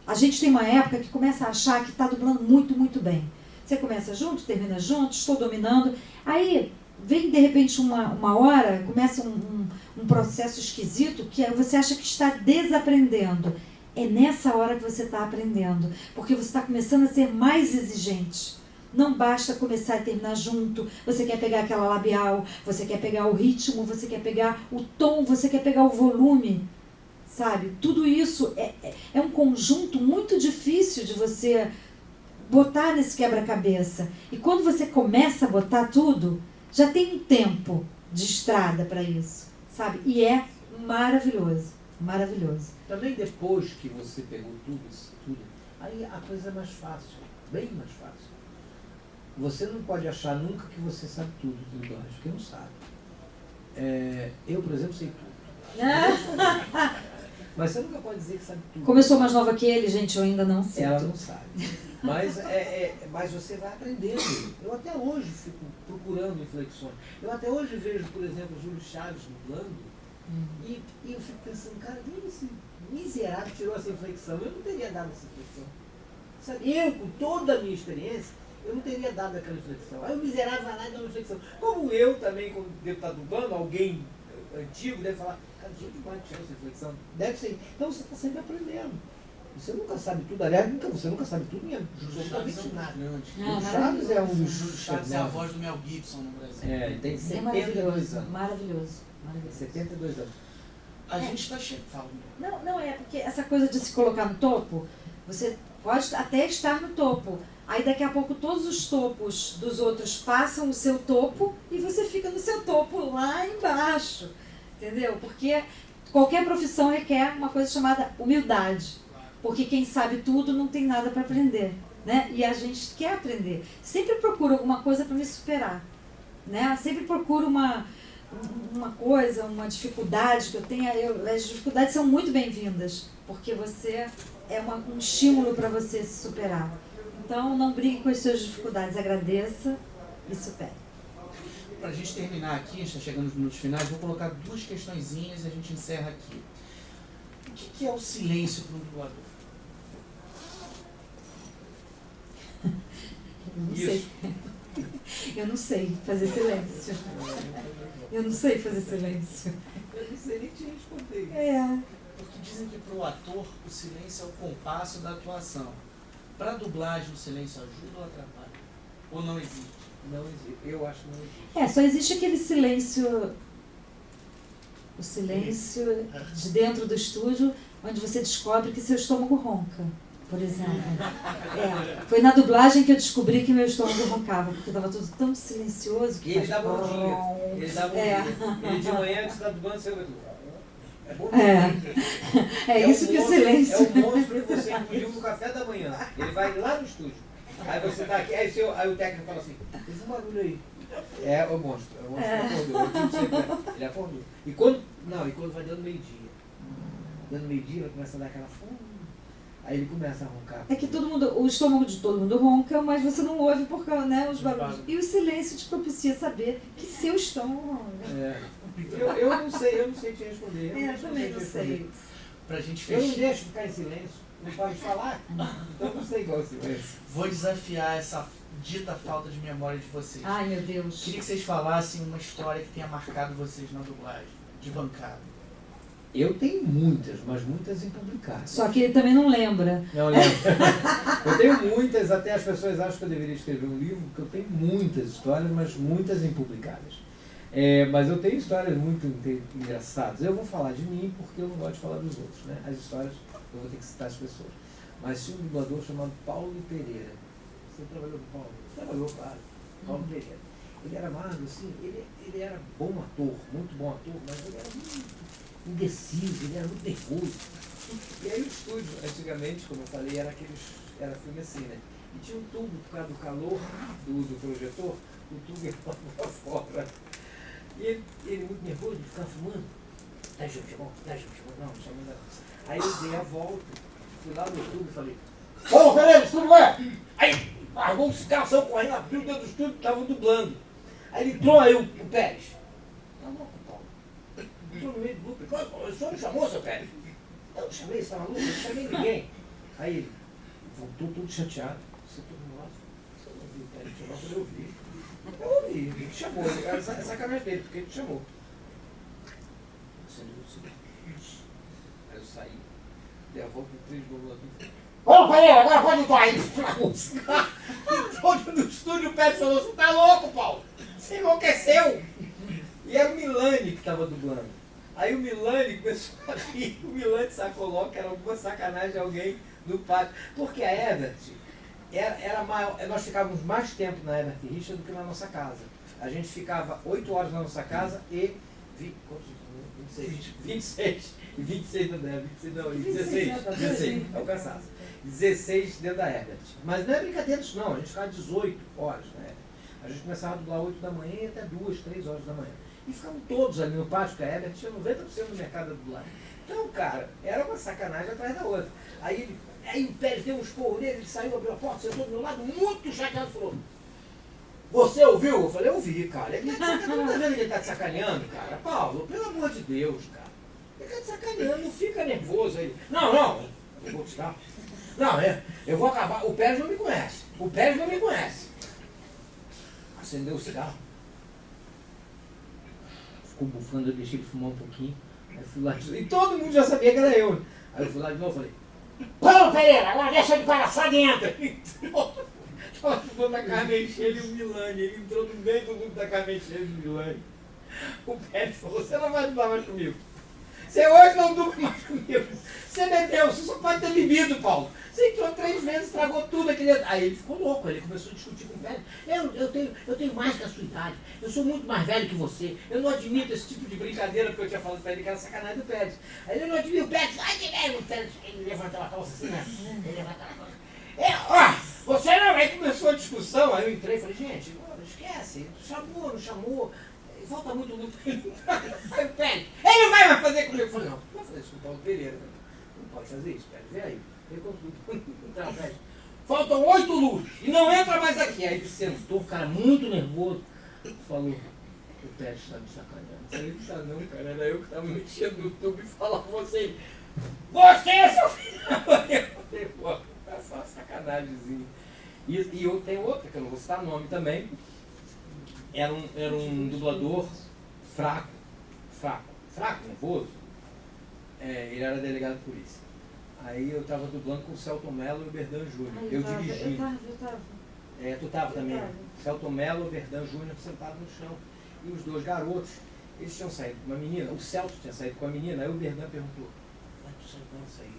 a gente tem uma época que começa a achar que está dublando muito, muito bem. Você começa junto, termina junto, estou dominando. Aí vem, de repente, uma hora, começa um processo esquisito que você acha que está desaprendendo. É nessa hora que você está aprendendo. Porque você está começando a ser mais exigente. Não basta começar e terminar junto. Você quer pegar aquela labial, você quer pegar o ritmo, você quer pegar o tom, você quer pegar o volume. Sabe? Tudo isso é um conjunto muito difícil de você botar nesse quebra-cabeça. E quando você começa a botar tudo, já tem um tempo de estrada para isso. Sabe? E é maravilhoso. Maravilhoso. Também depois que você pegou tudo, aí a coisa é mais fácil. Bem mais fácil. Você não pode achar nunca que você sabe tudo de dublagem, porque não sabe. Eu, por exemplo, sei tudo. Mas você nunca pode dizer que sabe tudo. Como eu sou mais nova que ele, gente, eu ainda não sei. Ela não sabe. Mas você vai aprendendo. Eu até hoje fico procurando inflexões. Eu até hoje vejo, por exemplo, Júlio Chaves dublando, e eu fico pensando, cara, nem esse miserável tirou essa inflexão. Eu não teria dado essa inflexão. Sabe? Eu, com toda a minha experiência, eu não teria dado aquela inflexão. Aí o miserável vai lá e dá uma inflexão. Como eu também, quando devo estar dublando, alguém antigo deve falar, cara, gente, vai tirar essa inflexão. Deve ser. Então você está sempre aprendendo. Você nunca sabe tudo, aliás, você nunca sabe tudo mesmo. O Chaves é um dos... Chaves é a voz do Mel Gibson no Brasil. Tem 72 anos. Maravilhoso. 72 anos. A gente está chegando. Não, é porque essa coisa de se colocar no topo, você pode até estar no topo. Aí daqui a pouco todos os topos dos outros passam o seu topo e você fica no seu topo lá embaixo. Entendeu? Porque qualquer profissão requer uma coisa chamada humildade. Porque quem sabe tudo não tem nada para aprender. Né? E a gente quer aprender. Sempre procuro alguma coisa para me superar. Né? Sempre procuro uma coisa, uma dificuldade que eu tenha. As dificuldades são muito bem-vindas. Porque você é um estímulo para você se superar. Então, não brigue com as suas dificuldades, agradeça e supere. Para a gente terminar aqui, a gente está chegando nos minutos finais, vou colocar 2 questõezinhas e a gente encerra aqui. O que é o silêncio para um dublador? Eu não Isso. sei. Eu não sei fazer silêncio. Eu não sei fazer silêncio. Eu não sei nem te responder. É. Porque dizem que para o ator o silêncio é o compasso da atuação. Para a dublagem o silêncio ajuda ou atrapalha? Ou não existe? Não existe. Eu acho que não existe. É, só existe aquele silêncio, o silêncio de dentro do estúdio, onde você descobre que seu estômago ronca, por exemplo. É, foi na dublagem que eu descobri que meu estômago roncava, porque estava tudo tão silencioso que E ele faz dá bom dia. bom. Ele dá bom É. dia. Ele de manhã, antes da dublando, você vai... É bom É isso que o silêncio. É o monstro que você incluiu no café da manhã. Ele vai lá no estúdio. Aí você tá aqui, aí o técnico fala assim, fez um barulho aí. É o monstro que acordou. Eu digo sempre, ele acordou. E quando vai dando meio-dia. Dando meio-dia, vai começar a dar aquela fome. Aí ele começa a roncar. É que todo mundo, o estômago de todo mundo ronca, mas você não ouve por causa, né, os barulhos. E o silêncio te propicia saber que seu estômago ronca. É. Eu não sei te responder. Eu também não te sei. responder. Para a gente Eu não fechar, deixo ficar em silêncio. Não pode falar. Então eu não sei igual o silêncio. vou desafiar essa dita falta de memória de vocês. Ai, meu Deus. Queria que vocês falassem uma história que tenha marcado vocês na dublagem, de bancada. Eu tenho muitas, mas muitas impublicadas. Só que ele também não lembra. Não lembro. Eu tenho muitas, até as pessoas acham que eu deveria escrever um livro, porque eu tenho muitas histórias, mas muitas impublicadas. Mas eu tenho histórias muito engraçadas. Eu vou falar de mim porque eu não gosto de falar dos outros, né? As histórias, eu vou ter que citar as pessoas. Mas tinha um dublador chamado Paulo Pereira. Você trabalhou com Paulo? Trabalhou, claro. Paulo Pereira. Ele era magro, assim, ele era bom ator, muito bom ator, mas ele era muito indeciso, ele era muito nervoso. E aí o estúdio, antigamente, como eu falei, era filme assim, né? E tinha um tubo, por causa do calor do projetor, o tubo ia pra fora. E ele muito nervoso, ele ficava fumando. Não, chamou não. Aí eu dei a volta, fui lá no estúdio e falei, ô, Pereira, estúdio vai! Aí, largou um cigarro, saiu correndo, abriu dentro do estúdio, tava dublando. Aí ele entrou, aí o Pérez. Tá louco, Paulo. Entrou no meio do duplo. O senhor me chamou, seu Pérez? Eu não chamei, você tá maluco? Eu não chamei ninguém. Aí ele voltou todo chateado. Você todo mundo lá. Você não ouviu o Pérez chamar? Eu ouvi. Eu ouvi, ele te chamou. Era sacanagem dele, porque ele te chamou. Aí eu saí, dei a volta com 3 dubladores. Ô, Pereira, agora pode entrar aí. Todo no estúdio o Pérez falou, você tá louco, Paulo? Você enlouqueceu. E era o Milani que estava dublando. Aí o Milani começou a rir, o Milani sacou logo que era alguma sacanagem de alguém no pátio. Porque a Herbert era maior, nós ficávamos mais tempo na Herbert Richard do que na nossa casa. A gente ficava 8 horas na nossa casa e 26 da Herbert, 16, é o cansaço. 16 dentro da Herbert. Mas não é brincadeira isso não, a gente ficava 18 horas na Herbert. A gente começava a dublar 8 da manhã e até 2, 3 horas da manhã. E ficavam todos ali no pátio, porque a Herbert tinha 90% do mercado da dublagem. Então, cara, era uma sacanagem atrás da outra. Aí o Pérez deu um esporro nele, ele saiu, abriu a porta, sentou do meu lado, muito chateado, falou, você ouviu? Eu falei, eu ouvi, cara. Ele tá vendo que ele tá te sacaneando, cara? Paulo, pelo amor de Deus, cara. Ele tá te sacaneando, não fica nervoso aí. Não, eu vou te dar. Não, eu vou acabar. O Pérez não me conhece. Acendeu o cigarro. Ficou bufando, eu deixei ele fumar um pouquinho. Aí fui lá e todo mundo já sabia que era eu. Aí eu fui lá de novo e falei, Paulo Pereira, agora deixa de palhaçada e entra. Estava fumando da Carmen Cheia e o Milani. Ele entrou no meio do grupo da Carmen Cheia e o Milani. O Pérez falou, você não vai dublar mais comigo. Você hoje não dubla mais comigo. Você bebeu, você só pode ter bebido, Paulo. Você entrou 3 vezes, estragou tudo aquele... Aí ele ficou louco, ele começou a discutir com o Pérez. Eu tenho mais que a sua idade, eu sou muito mais velho que você. Eu não admito esse tipo de brincadeira, porque eu tinha falado para ele que era sacanagem do Pérez. Aí ele não admite o Pérez, o Pérez, ele levantou a calça assim, né? Ele levantou a calça. Você não... Aí começou a discussão, aí eu entrei e falei, gente, esquece, chamou, não chamou. Falta muito luto. Aí o Pérez, ele não vai mais fazer comigo. Eu falei, não vai fazer isso com o Paulo Pereira. Não pode fazer isso, Pérez, vê aí. Então, Pérez, faltam 8 lutos e não entra mais aqui. Aí ele sentou, o cara muito nervoso, falou, o Pérez está me sacaneando. Eu falei, não está não, cara, era eu que estava mexendo no tubo e falava você, seu filho. Eu falei, pô, tá só uma sacanagemzinha. E eu tenho outra, que eu não vou citar nome também. Era um dublador fraco, nervoso. Ele era delegado de polícia. Aí eu estava dublando com o Celton Mello e o Berdan Júnior. Eu dirigindo. Eu tava. Tu estava também. tava. Celton Mello e o Berdan Júnior sentados no chão. E os dois garotos, eles tinham saído com uma menina. O Celton tinha saído com a menina. Aí o Berdan perguntou: mas tu saiu com essa aí?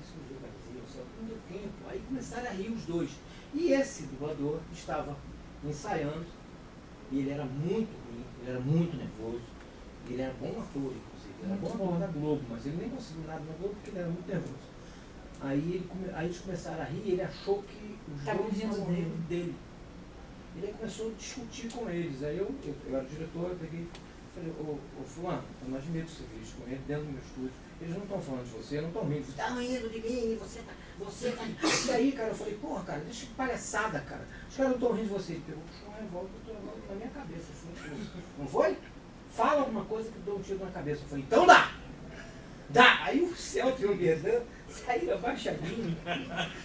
Isso não deu pra dizer, o Celton não deu tempo. Aí começaram a rir os dois. E esse dublador estava ensaiando. E ele era muito ruim, ele era muito nervoso. Ele era bom ator, inclusive. Ele era bom ator da Globo, mas ele nem conseguiu nada na Globo porque ele era muito nervoso. Aí eles começaram a rir e ele achou que os dois estavam rindo dele. Ele aí começou a discutir com eles. Aí eu era diretor, eu peguei e falei: ô fulano, eu não admito que você fez isso com ele dentro do meu estúdio. Eles não estão falando de você, não estão rindo. Você está rindo de mim, você tá. E aí, cara, eu falei: porra, cara, deixa de palhaçada, cara. Os caras não estão rindo de você. Ele pegou, puxou um revólver, botou na minha cabeça, assim. Não foi? Fala alguma coisa que eu dou um tiro na cabeça. Eu falei: então dá! Dá! Aí o Celton e o Berdan saíram abaixadinho,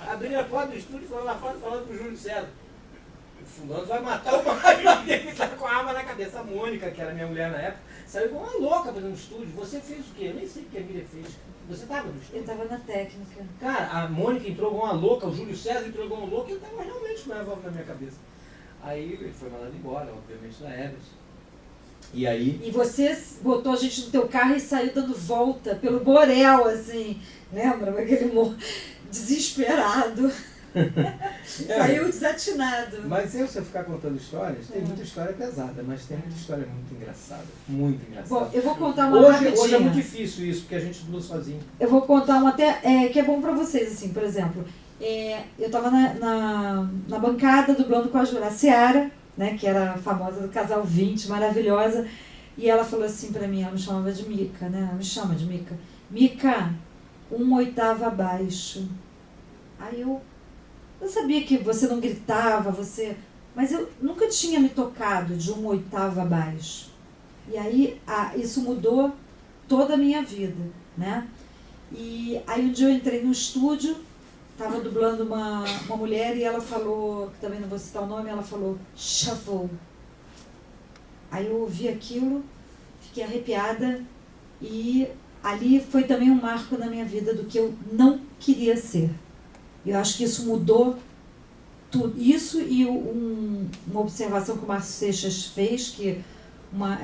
abriram a porta do estúdio e foram lá fora falando pro Júlio César: o fulano vai matar o Mário, ele tá com a arma na cabeça. A Mônica, que era minha mulher na época, saiu como uma louca no estúdio. Você fez o quê? Eu nem sei o que a Miriam fez. Você estava no estúdio? Eu tava na técnica. Cara, a Mônica entrou com uma louca, o Júlio César entrou com uma louca e eu tava realmente com uma revólver na minha cabeça. Aí ele foi mandado embora, obviamente, da Everest. E aí... E você botou a gente no teu carro e saiu dando volta pelo Borel, assim. Lembra? Aquele desesperado. Saiu desatinado. Mas se eu ficar contando histórias, tem muita história pesada, mas tem muita história muito engraçada. Muito engraçada. Bom, eu vou contar uma rapidinha. Hoje é muito difícil isso, porque a gente dublou sozinho. Eu vou contar uma até que é bom pra vocês, assim, por exemplo. Eu tava na bancada dublando com a Juraciara, né, que era a famosa do Casal 20, maravilhosa. E ela falou assim pra mim, ela me chamava de Mica, né? Ela me chama de Mica. Mica, 1/8 abaixo. Aí eu sabia que você não gritava, mas eu nunca tinha me tocado de 1/8 abaixo. E aí isso mudou toda a minha vida, né? E aí um dia eu entrei no estúdio, estava dublando uma mulher e ela falou, que também não vou citar o nome, ela falou shuffle. Aí eu ouvi aquilo, fiquei arrepiada e ali foi também um marco na minha vida do que eu não queria ser. Eu acho que isso mudou tudo. Isso e uma observação que o Márcio Seixas fez, que uma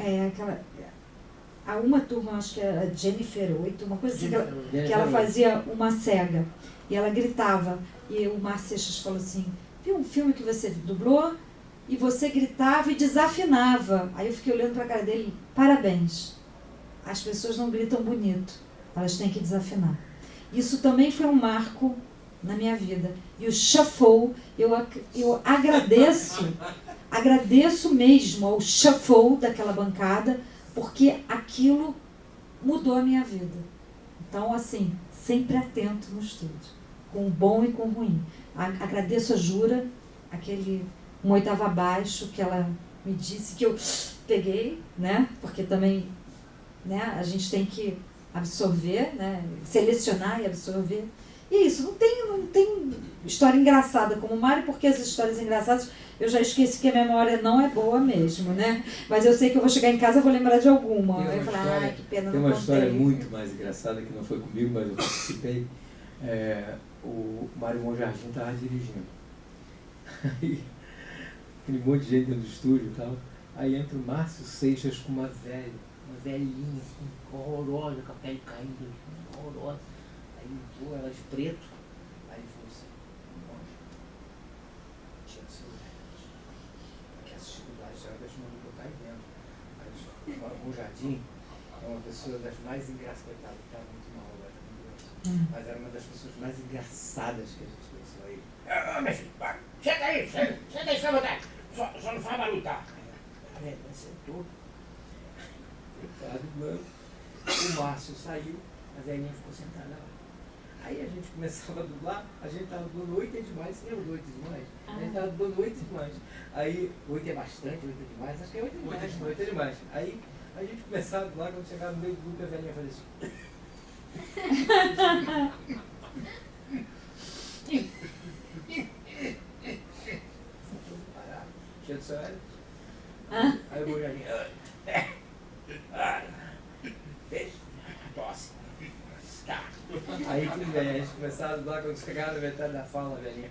turma, acho que era Jennifer 8, uma coisa assim, que ela fazia uma cega. E ela gritava. E o Márcio Seixas falou assim: viu um filme que você dublou? E você gritava e desafinava. Aí eu fiquei olhando para a cara dele: parabéns. As pessoas não gritam bonito, elas têm que desafinar. Isso também foi um marco na minha vida. E o shuffle, eu agradeço mesmo ao shuffle daquela bancada, porque aquilo mudou a minha vida. Então, assim, sempre atento no estúdio, com o bom e com o ruim. Agradeço a Jura, aquele 1/8 abaixo que ela me disse, que eu peguei, né? Porque também, né, a gente tem que absorver, né? Selecionar e absorver. E isso, não tem história engraçada como o Mário, porque as histórias engraçadas eu já esqueci, que a memória não é boa mesmo, né? Mas eu sei que eu vou chegar em casa e vou lembrar de alguma. Aí eu falar, que pena, não contei. Tem uma história muito mais engraçada, que não foi comigo, mas eu participei. O Mário Monjardim estava dirigindo. Aí, aquele monte de gente dentro do estúdio e tal. Aí entra o Márcio Seixas com uma velhinha, assim, horrorosa, com a pele caindo, assim, horrorosa. Aí entrou ela de preto. Aí ele falou assim: monge, tinha que ser o que assistiu lá, a senhora deixa o nome botar aí dentro. Aí o Monjardim é uma pessoa das mais engraçadas, está muito mal agora, mas era uma das pessoas mais engraçadas que a gente conheceu aí. Meu filho, senta aí, fica à vontade, só não faz barulho, tá? Aí sentou, o Márcio saiu, a velhinha ficou sentada lá. Aí a gente começava a dublar, a gente estava dublando 8 é demais, você lembra do 8 é demais? A gente estava dublando 8 é demais. Aí 8 é bastante, 8 é demais, acho que é 8 é demais, 8 é demais. Aí a gente começava a dublar, quando chegava no meio do grupo, a velhinha fazia assim. engraçado lá quando chegava na metade da fala, velhinha.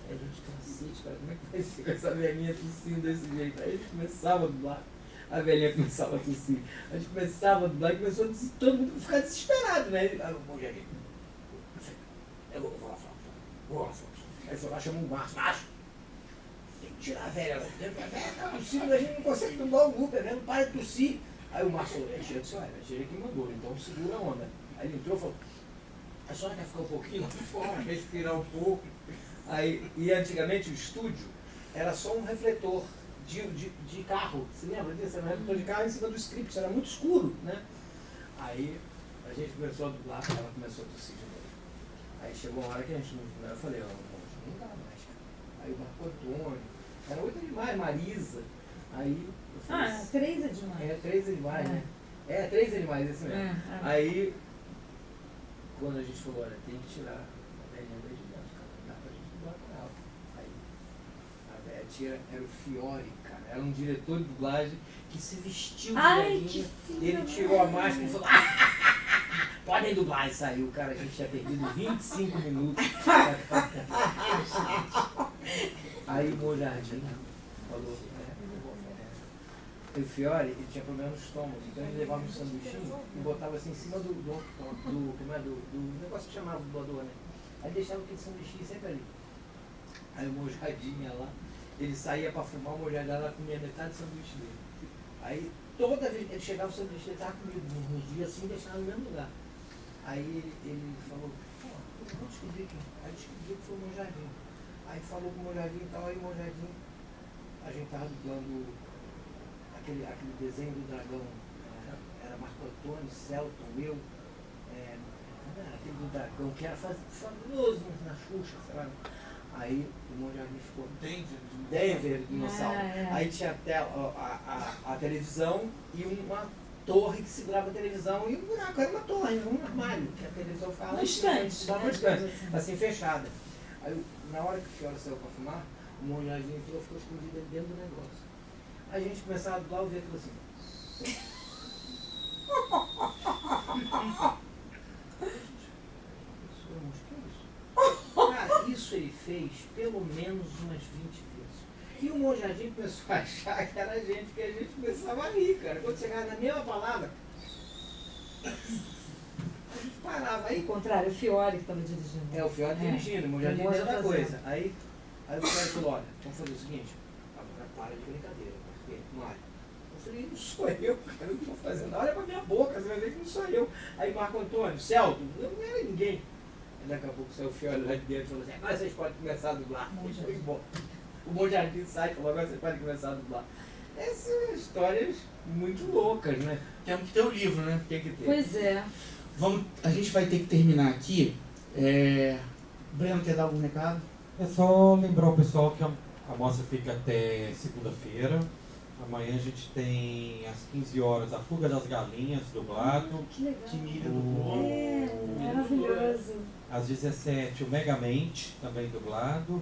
A gente, cacete, cara, como é que vai ser com essa velhinha tossindo desse jeito? Aí a gente começava a dublar, a velhinha começava a tossir. A gente começava a dublar e começou a tossir, todo mundo a ficar desesperado, né? Bom, gente, eu vou lá. Aí foi lá, chamou um Márcio. Márcio, tem que tirar a velha lá dentro. A velha tá tossindo, a gente não consegue dublar o grupo, a velha não para de tossir. Aí o Márcio falou, tira do seu ar, tira quem mandou, então segura a onda. Aí ele entrou e falou, a senhora quer ficar um pouquinho lá fora, respirar um pouco. Aí, e antigamente o estúdio era só um refletor de carro. Você lembra disso? Era um refletor de carro em cima do script, era muito escuro, né? Aí a gente começou a dublar, ela começou a tossir de novo. Aí chegou uma hora que a gente não. Eu falei, não dá mais, cara. Aí o Marco Antônio, era 8 demais, Marisa. Aí eu falei, 3 é demais. 3 é demais, né? 3 é demais, esse mesmo. Aí, quando a gente falou, olha, tem que tirar a velhinha daí de dentro, cara, não dá pra gente dublar com ela. Aí, a velha tia era o Fiore, cara, era um diretor de dublagem que se vestiu de velhinha, ele tirou a máscara e falou, podem dublar, e saiu, cara, a gente tinha perdido 25 minutos. Aí o Mojardim falou, o Fiore, ele tinha problema no estômago, então ele levava um sanduichinho e botava assim em cima do negócio que chamava o dublador, né? Aí deixava aquele sanduichinho sempre ali. Aí o Mojardim ia lá, ele saía pra fumar, o Mojardim lá comia metade do sanduíche dele. Aí toda vez que ele chegava, o sanduíche dele estava comigo, nos dias assim, deixava no mesmo lugar. Aí ele falou, vamos descobrir quem. Aí descobriu que foi o Mojardim. Aí falou com o Mojardim e tal, aí o Mojardim, a gente estava dublando aquele desenho do dragão, era Marco Antônio, Celton, eu, aquele do dragão que era famoso na Xuxa, sei lá. Aí o Mojardim ficou Denver, dinossauro. Aí tinha até a televisão e uma torre que segurava a televisão e um buraco, era uma torre, um armário, que a televisão ficava no estante, assim, fechada. Aí na hora que o Fiore saiu para fumar, o Mojardim entrou e ficou escondido dentro do negócio. A gente começava a dublar, eu via aquilo assim. Cara, isso ele fez pelo menos umas 20 vezes. E o Mojardim começou a achar que era a gente, que a gente começava a rir, cara. Quando chegava na mesma palavra, a gente parava aí. Ao contrário, o Fiore que estava dirigindo. O Fiore dirigindo, o Mojardim era outra coisa. Aí o Fiore falou, olha, vamos fazer o seguinte, agora para de brincadeira, porque, Mário, eu falei, não sou eu, cara, eu não estou fazendo, olha pra minha boca, você vai ver que não sou eu. Aí Marco Antônio, Celto, eu não era ninguém. Aí daqui a pouco saiu o Fiore lá de dentro e falou assim, agora vocês podem começar a dublar. Foi embora. O Mojardim sai e falou, agora vocês podem começar a dublar. Essas são histórias muito loucas, né? Temos que ter o livro, né? Tem que ter. Pois é. A gente vai ter que terminar aqui. Breno, quer dar algum recado? É só lembrar o pessoal que a mostra fica até segunda-feira. Amanhã a gente tem às 15 horas a Fuga das Galinhas, dublado. Que legal. Que milha do Maravilhoso. Às 17 o Megamente, também dublado.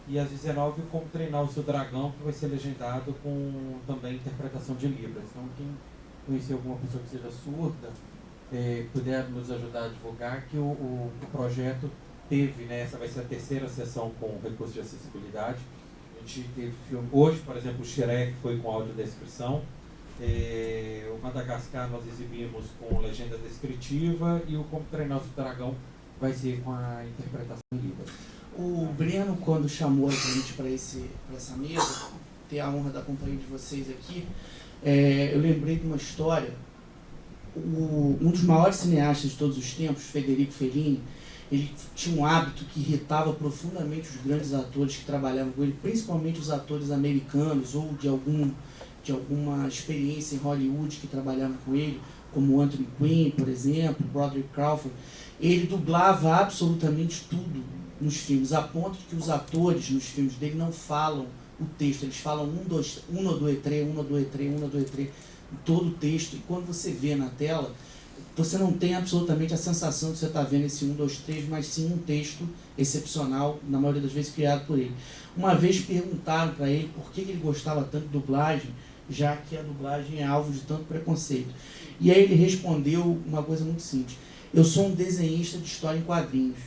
E às 19 o Como Treinar o Seu Dragão, que vai ser legendado com também interpretação de Libras. Então quem conhecer alguma pessoa que seja surda, puder nos ajudar a divulgar, que o projeto teve, né, essa vai ser a terceira sessão com recurso de acessibilidade. A gente teve filme, hoje, por exemplo, o Shrek foi com audiodescrição, o Madagascar nós exibimos com legenda descritiva e o Como Treinar o Seu Dragão vai ser com a interpretação de Libras. O Breno, quando chamou a gente para essa mesa, ter a honra da companhia de vocês aqui, eu lembrei de uma história. Um dos maiores cineastas de todos os tempos, Federico Fellini, ele tinha um hábito que irritava profundamente os grandes atores que trabalhavam com ele, principalmente os atores americanos ou de alguma experiência em Hollywood que trabalhavam com ele, como Anthony Quinn, por exemplo, Broderick Crawford. Ele dublava absolutamente tudo nos filmes, a ponto de que os atores nos filmes dele não falam o texto, eles falam 1, 2, 3, 1, 2, 3, 1, 2, 3, todo o texto, e quando você vê na tela, você não tem absolutamente a sensação de você estar vendo esse 1, 2, 3, mas sim um texto excepcional, na maioria das vezes criado por ele. Uma vez perguntaram para ele por que ele gostava tanto de dublagem, já que a dublagem é alvo de tanto preconceito. E aí ele respondeu uma coisa muito simples. Eu sou um desenhista de história em quadrinhos.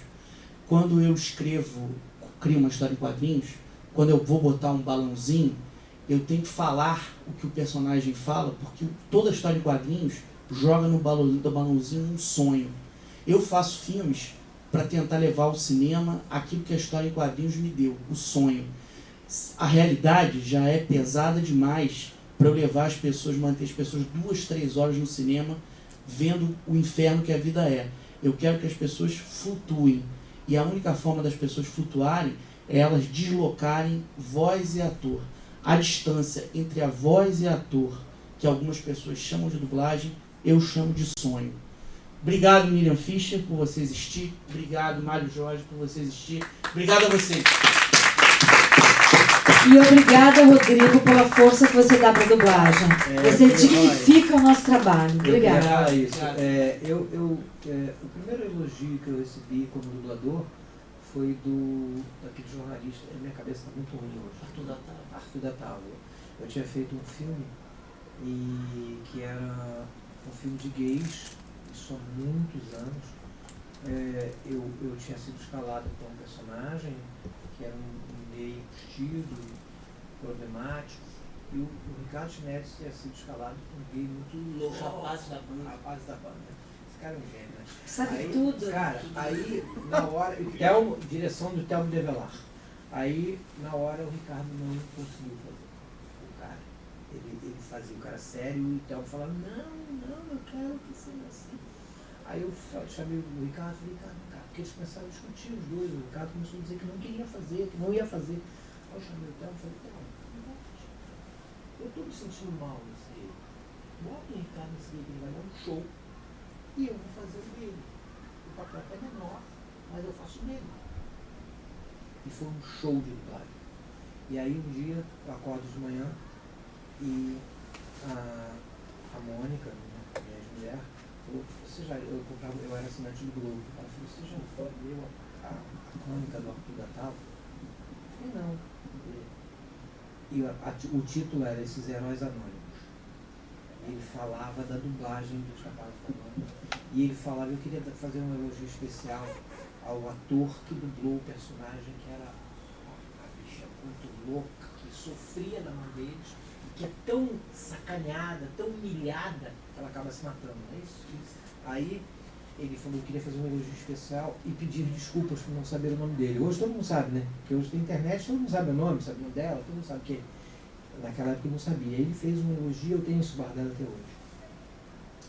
Quando eu crio uma história em quadrinhos, quando eu vou botar um balãozinho, eu tenho que falar o que o personagem fala, porque toda história em quadrinhos joga no balãozinho um sonho. Eu faço filmes para tentar levar ao cinema aquilo que a história em quadrinhos me deu, o sonho. A realidade já é pesada demais para eu levar as pessoas, manter as pessoas 2, 3 horas no cinema vendo o inferno que a vida é. Eu quero que as pessoas flutuem. E a única forma das pessoas flutuarem é elas deslocarem voz e ator. A distância entre a voz e ator, que algumas pessoas chamam de dublagem, eu chamo de sonho. Obrigado, Miriam Fischer, por você existir. Obrigado, Mário Jorge, por você existir. Obrigado a vocês. E obrigada, Rodrigo, pela força que você dá para a dublagem. Você dignifica o nosso trabalho. Obrigada. O primeiro elogio que eu recebi como dublador foi daquele jornalista. Minha cabeça está muito ruim hoje. Arthur da Távola. Eu tinha feito um filme que era um filme de gays, isso há muitos anos. Eu tinha sido escalado para um personagem que era um gay postido, problemático, e o Ricardo Schnedes tinha sido escalado para um gay muito louco. Rapaz da banda. Esse cara é um gênio, né? Sabe tudo. Cara, aí na hora, direção do Thelmo Develar. Aí na hora o Ricardo não conseguiu fazer. O cara, ele fazia o cara sério e o Thelmo falava, não, eu quero que seja assim. Aí eu chamei o Ricardo e falei, cara, porque eles começaram a discutir os dois. O Ricardo começou a dizer que não queria fazer, que não ia fazer. Aí eu chamei o Thelmo e falei, eu estou me sentindo mal nesse dia. Bota o Ricardo nesse dia que ele vai dar um show e eu vou fazer o dele. O papel é menor, mas eu faço o dele. E foi um show de dublagem. E aí um dia eu acordo de manhã e a Mônica, minha mulher, falou, eu era assinante do Globo. Ela falou, você já leu a crônica do Arthur da Távola? Eu falei, não. E o título era Esses Heróis Anônimos. Ele falava da dublagem dos Rapazes da Banda. E ele falava, eu queria fazer um elogio especial ao ator que dublou o personagem, que era a bicha muito louca, que sofria da mão deles, que é tão sacaneada, tão humilhada, que ela acaba se matando, não é isso? Aí ele falou que queria fazer um elogio especial e pedir desculpas por não saber o nome dele. Hoje todo mundo sabe, né? Porque hoje tem internet, todo mundo sabe o nome, sabe o nome dela, todo mundo sabe que naquela época eu não sabia. Ele fez um elogio, eu tenho isso guardado até hoje.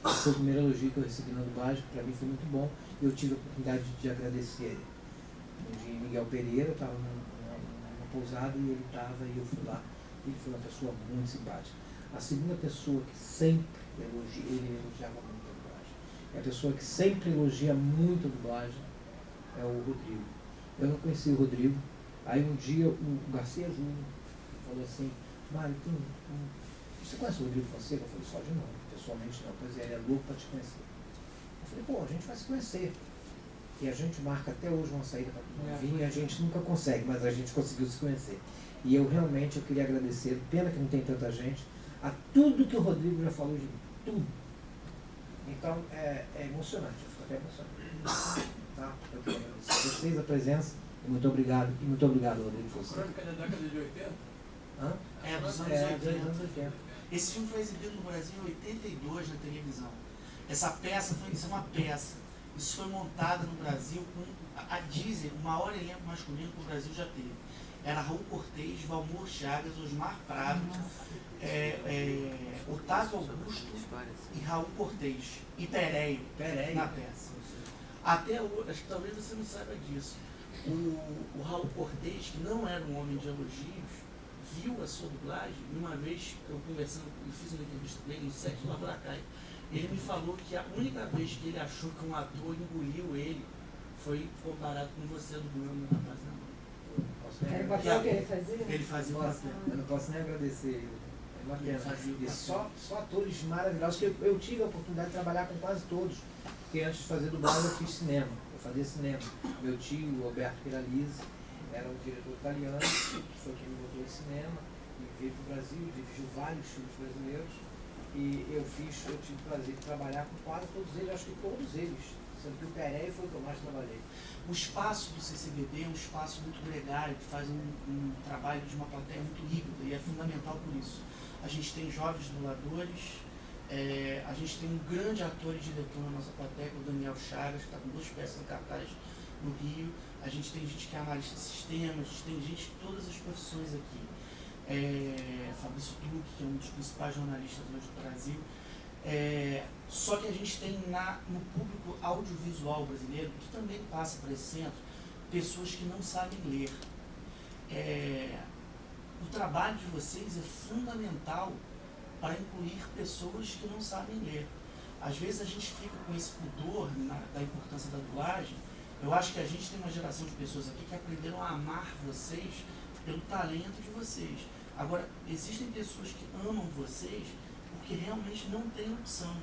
Esse foi o primeiro elogio que eu recebi na dublagem, para mim foi muito bom. Eu tive a oportunidade de agradecer ele. Um dia Miguel Pereira, eu estava numa pousada e ele estava, e eu fui lá. Ele foi uma pessoa muito simpática. A segunda pessoa que sempre elogia, ele elogiava muito a dublagem. A pessoa que sempre elogia muito a dublagem é o Rodrigo. Eu não conheci o Rodrigo. Aí um dia o Garcia Júnior falou assim, Mário, você conhece o Rodrigo Fonseca? Eu falei, só de nome, pessoalmente não. Pois é, ele é louco para te conhecer. Eu falei, pô, a gente vai se conhecer. E a gente marca até hoje uma saída para vir e a gente nunca consegue, mas a gente conseguiu se conhecer. E eu queria agradecer, pena que não tem tanta gente, a tudo que o Rodrigo já falou de mim. Tudo. Então, é emocionante, eu fico até emocionado. Tá? Eu quero agradecer vocês a presença, e muito obrigado, Rodrigo Fonseca. Crônica da década de 80? Hã? Dos anos 80. Esse filme foi exibido no Brasil em 82 na televisão. Essa peça foi uma peça. Isso foi montada no Brasil com a Disney, o maior elenco masculino que o Brasil já teve. Era Raul Cortez, Valmor Chagas, Osmar Prado, Otávio Augusto e Raul Cortez. E Pereio na peça. Até hoje, talvez você não saiba disso, o Raul Cortez, que não era um homem de elogios, viu a sua dublagem, e uma vez eu conversando, eu fiz uma entrevista com ele no set lá Boracay, ele me falou que a única vez que ele achou que um ator engoliu ele foi comparado com você dublando na Rapaz da Banda. Era o papel que ele fazia? Ele fazia o papel. Eu não posso nem agradecer ele. É uma pena. E só atores maravilhosos, que eu tive a oportunidade de trabalhar com quase todos. Porque antes de fazer dublagem eu fiz cinema. Eu fazia cinema. Meu tio, Roberto Piralisi, era um diretor italiano, que foi quem me botou em cinema. veio para o Brasil, dirigiu vários filmes brasileiros e eu tive o prazer de trabalhar com quase todos eles, acho que todos eles, sendo que o Pereira foi o que eu mais trabalhei. O espaço do CCBB é um espaço muito gregário, que faz um trabalho de uma plateia muito híbrida e é fundamental por isso. A gente tem jovens dubladores, a gente tem um grande ator e diretor na nossa plateia, o Daniel Chagas, que está com 2 peças em cartaz no Rio. A gente tem gente que é analista de sistemas, a gente tem gente de todas as profissões aqui. Fabrício Duque, que é um dos principais jornalistas hoje do Brasil. Só que a gente tem no público audiovisual brasileiro, que também passa por esse centro, pessoas que não sabem ler. O trabalho de vocês é fundamental para incluir pessoas que não sabem ler. Às vezes a gente fica com esse pudor da importância da dublagem. Eu acho que a gente tem uma geração de pessoas aqui que aprenderam a amar vocês pelo talento de vocês. Agora, existem pessoas que amam vocês porque realmente não tem opção,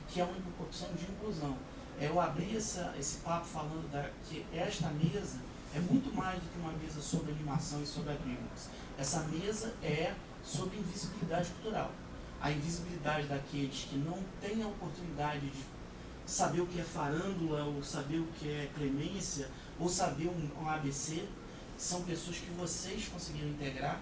que é uma opção de inclusão. Eu abri esse papo falando que esta mesa é muito mais do que uma mesa sobre animação e sobre abrigos. Essa mesa é sobre invisibilidade cultural. A invisibilidade daqueles que não têm a oportunidade de saber o que é farândula, ou saber o que é clemência, ou saber um ABC, são pessoas que vocês conseguiram integrar,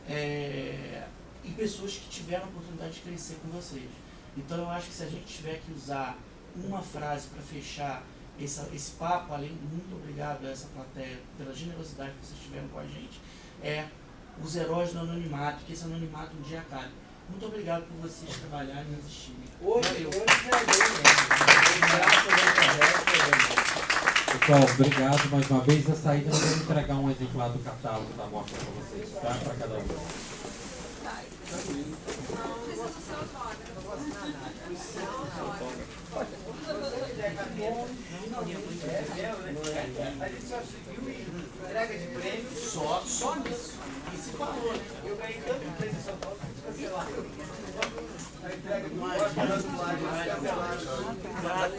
e pessoas que tiveram a oportunidade de crescer com vocês. Então eu acho que se a gente tiver que usar uma frase para fechar esse papo, além de muito obrigado a essa plateia pela generosidade que vocês tiveram com a gente, os heróis do anonimato, que esse anonimato um dia acabe. Muito obrigado por vocês trabalharem e existirem. Hoje Pessoal, obrigado mais uma vez. Na saída nós vamos entregar um exemplar do catálogo da mostra para vocês, tá? Para cada um. A gente só se viu em entrega de prêmio só nisso. E se falou, né? Eu ganhei tanto prêmio em São Paulo que cancelado. A entrega do Oscar da dublagem cancelada. Obrigado.